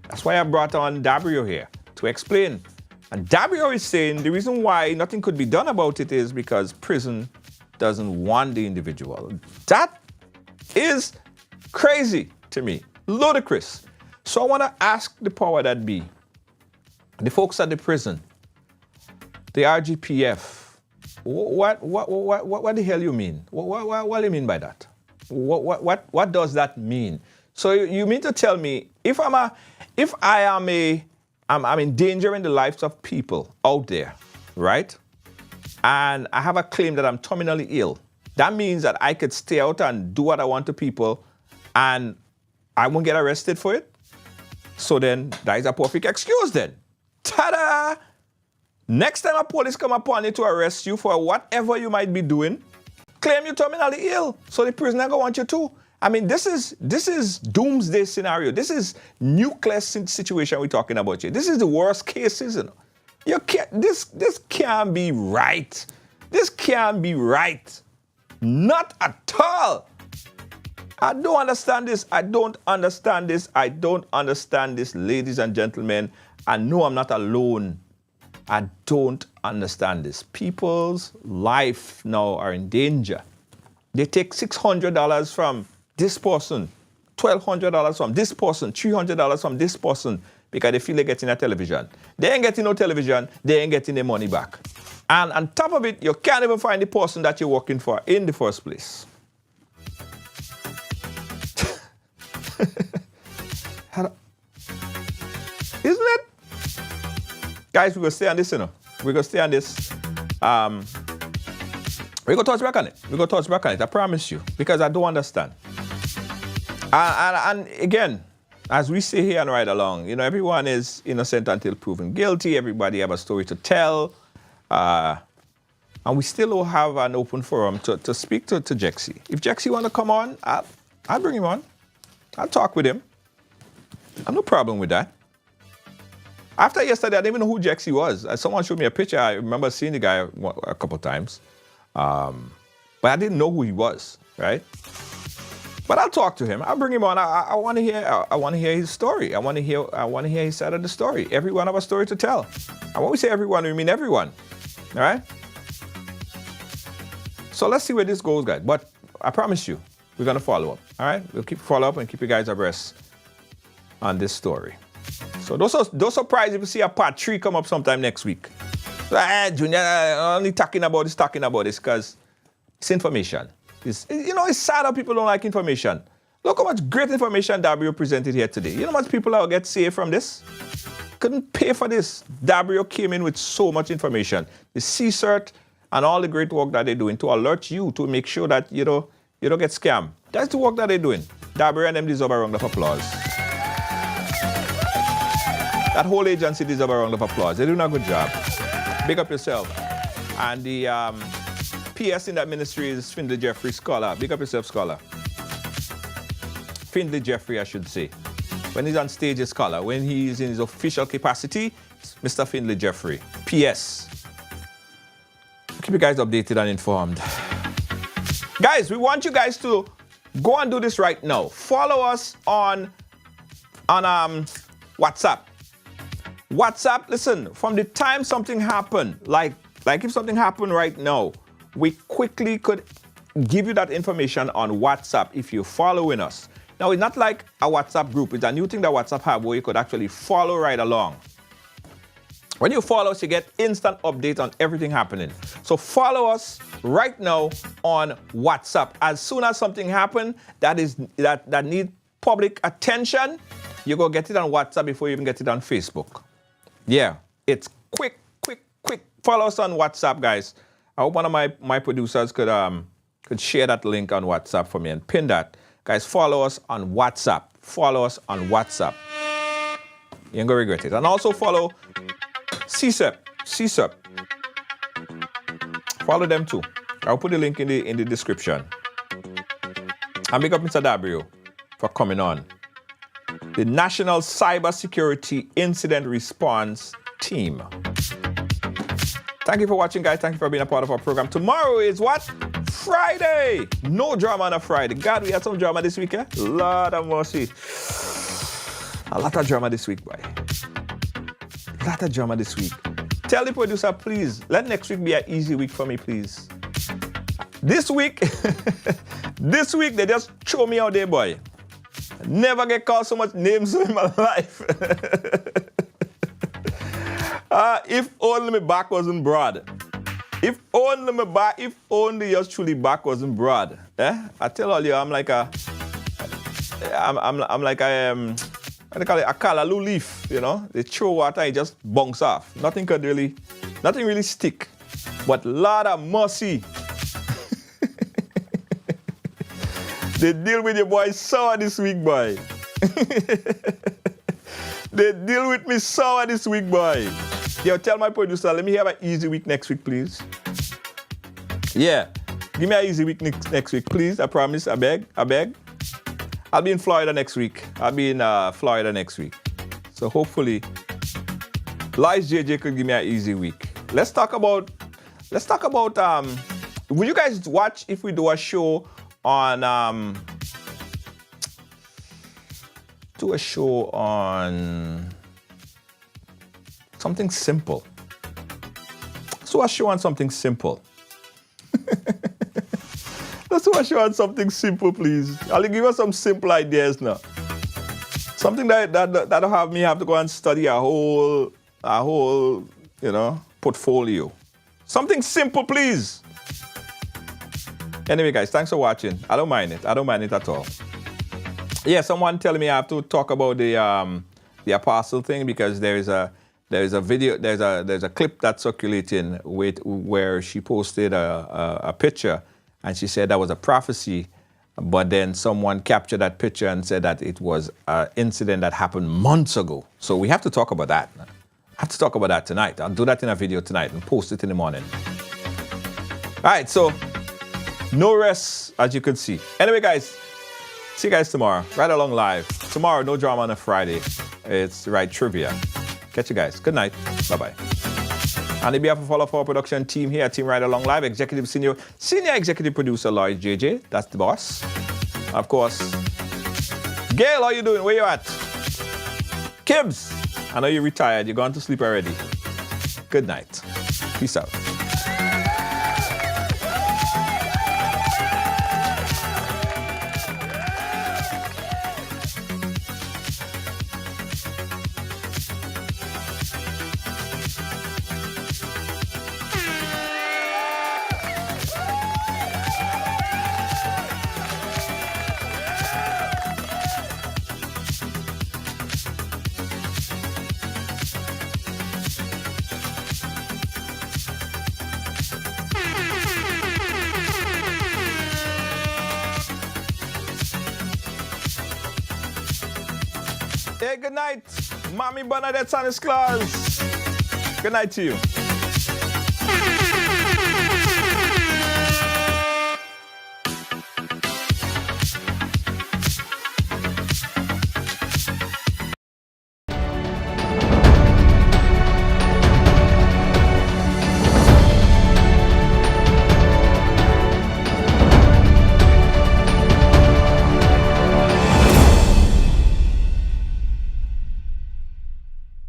That's why I brought on Dabrio here to explain. And Dabrio is saying the reason why nothing could be done about it is because prison doesn't want the individual. That is crazy to me, ludicrous. So I want to ask the power that be, the folks at the prison, the RGPF, what the hell you mean? What do you mean by that? What does that mean? So you mean to tell me if I'm endangering the lives of people out there, right? And I have a claim that I'm terminally ill. That means that I could stay out and do what I want to people and I won't get arrested for it? So then, that is a perfect excuse then. Ta-da! Next time a police come upon you to arrest you for whatever you might be doing, claim you're terminally ill. So the prisoner gonna want you too. I mean, this is doomsday scenario. This is nuclear situation we're talking about here. This is the worst case, isn't it? You can't, this can't be right. This can't be right. Not at all. I don't understand this. I don't understand this. I don't understand this, ladies and gentlemen. I know I'm not alone. I don't understand this. People's life now are in danger. They take $600 from this person, $1,200 from this person, $300 from this person because they feel they're getting a television. They ain't getting no television. They ain't getting their money back. And on top of it, you can't even find the person that you're working for in the first place. Isn't it? Guys, we're going to stay on this, We're going to stay on this. We're going to touch back on it. We're going to touch back on it. I promise you. Because I don't understand. And again, as we say here and right along, everyone is innocent until proven guilty. Everybody have a story to tell. And we still don't have an open forum to speak to Jexy. If Jexy want to come on, I'll bring him on. I'll talk with him. I have no problem with that. After yesterday, I didn't even know who Jexy was. Someone showed me a picture. I remember seeing the guy a couple times. But I didn't know who he was, right? But I'll talk to him. I'll bring him on. I want to hear his story. I want to hear his side of the story. Everyone have a story to tell. And when we say everyone, we mean everyone. All right? So let's see where this goes, guys. But I promise you, we're going to follow up. All right? We'll follow up and keep you guys abreast on this story. So don't surprise if you see a part 3 come up sometime next week. Junior, only talking about this because it's information. It's sad how people don't like information. Look how much great information Dabrio presented here today. You know how much people will get saved from this? Couldn't pay for this. Dabrio came in with so much information. The CSERT and all the great work that they're doing to alert you, to make sure that you don't get scammed. That's the work that they're doing. Dabrio and them deserve a round of applause. That whole agency deserves a round of applause. They're doing a good job. Big up yourself. And the PS in that ministry is Findlay Jeffrey Scholar. Big up yourself, Scholar. Findlay Jeffrey, I should say. When he's on stage, he's Scholar. When he's in his official capacity, Mr. Findlay Jeffrey. PS. Keep you guys updated and informed. Guys, we want you guys to go and do this right now. Follow us on WhatsApp. WhatsApp, listen, from the time something happened, like if something happened right now, we quickly could give you that information on WhatsApp if you're following us. Now, it's not like a WhatsApp group. It's a new thing that WhatsApp have where you could actually follow right along. When you follow us, you get instant updates on everything happening. So follow us right now on WhatsApp. As soon as something happens that needs public attention, you go get it on WhatsApp before you even get it on Facebook. Yeah, it's quick. Follow us on WhatsApp, guys. I hope one of my producers could share that link on WhatsApp for me and pin that. Guys, follow us on WhatsApp. Follow us on WhatsApp. You ain't gonna regret it. And also follow CSEP. Follow them too. I'll put the link in the description. And big up Mr. Dabrio for coming on. The National Cybersecurity Incident Response Team. Thank you for watching, guys. Thank you for being a part of our program. Tomorrow is what? Friday. No drama on a Friday. God, we had some drama this week, eh? Lord have mercy. A lot of drama this week, boy. A lot of drama this week. Tell the producer, please, let next week be an easy week for me, please. This week, they just throw me out there, boy. Never get called so much names in my life. If only my back wasn't broad. If only yours truly back wasn't broad. I tell all you, I'm like a callaloo leaf, you know? They throw water and it just bounce off. Nothing really stick. But Lord have mercy. They deal with your boy sour this week, boy. They deal with me sour this week, boy. Yo, tell my producer, let me have an easy week next week, please. Yeah, give me an easy week next week, please. I promise, I beg. I'll be in Florida next week. So hopefully, Lies JJ could give me an easy week. Let's talk about, will you guys watch if we do a show on, something simple. Let's do a show on something simple. Let's do a show on something simple, please. I'll give us some simple ideas now. Something that'll have me have to go and study a whole, portfolio. Something simple, please. Anyway, guys, thanks for watching. I don't mind it at all. Yeah, someone telling me I have to talk about the apostle thing because there's a video, there's a clip that's circulating where she posted a picture and she said that was a prophecy, but then someone captured that picture and said that it was an incident that happened months ago. So we have to talk about that. I have to talk about that tonight. I'll do that in a video tonight and post it in the morning. All right, so no rest, as you can see. Anyway, guys, see you guys tomorrow. Right Along Live. Tomorrow, no drama on a Friday. It's Right Trivia. Catch you guys. Good night. Bye-bye. On behalf of all of our production team here at Team Right Along Live, Senior Executive Producer Lloyd JJ, that's the boss. Of course, Gail, how you doing? Where you at? Kibbs, I know you're retired. You're going to sleep already. Good night. Peace out. Hey, good night. Mommy Bernadette Santa Claus. Good night to you.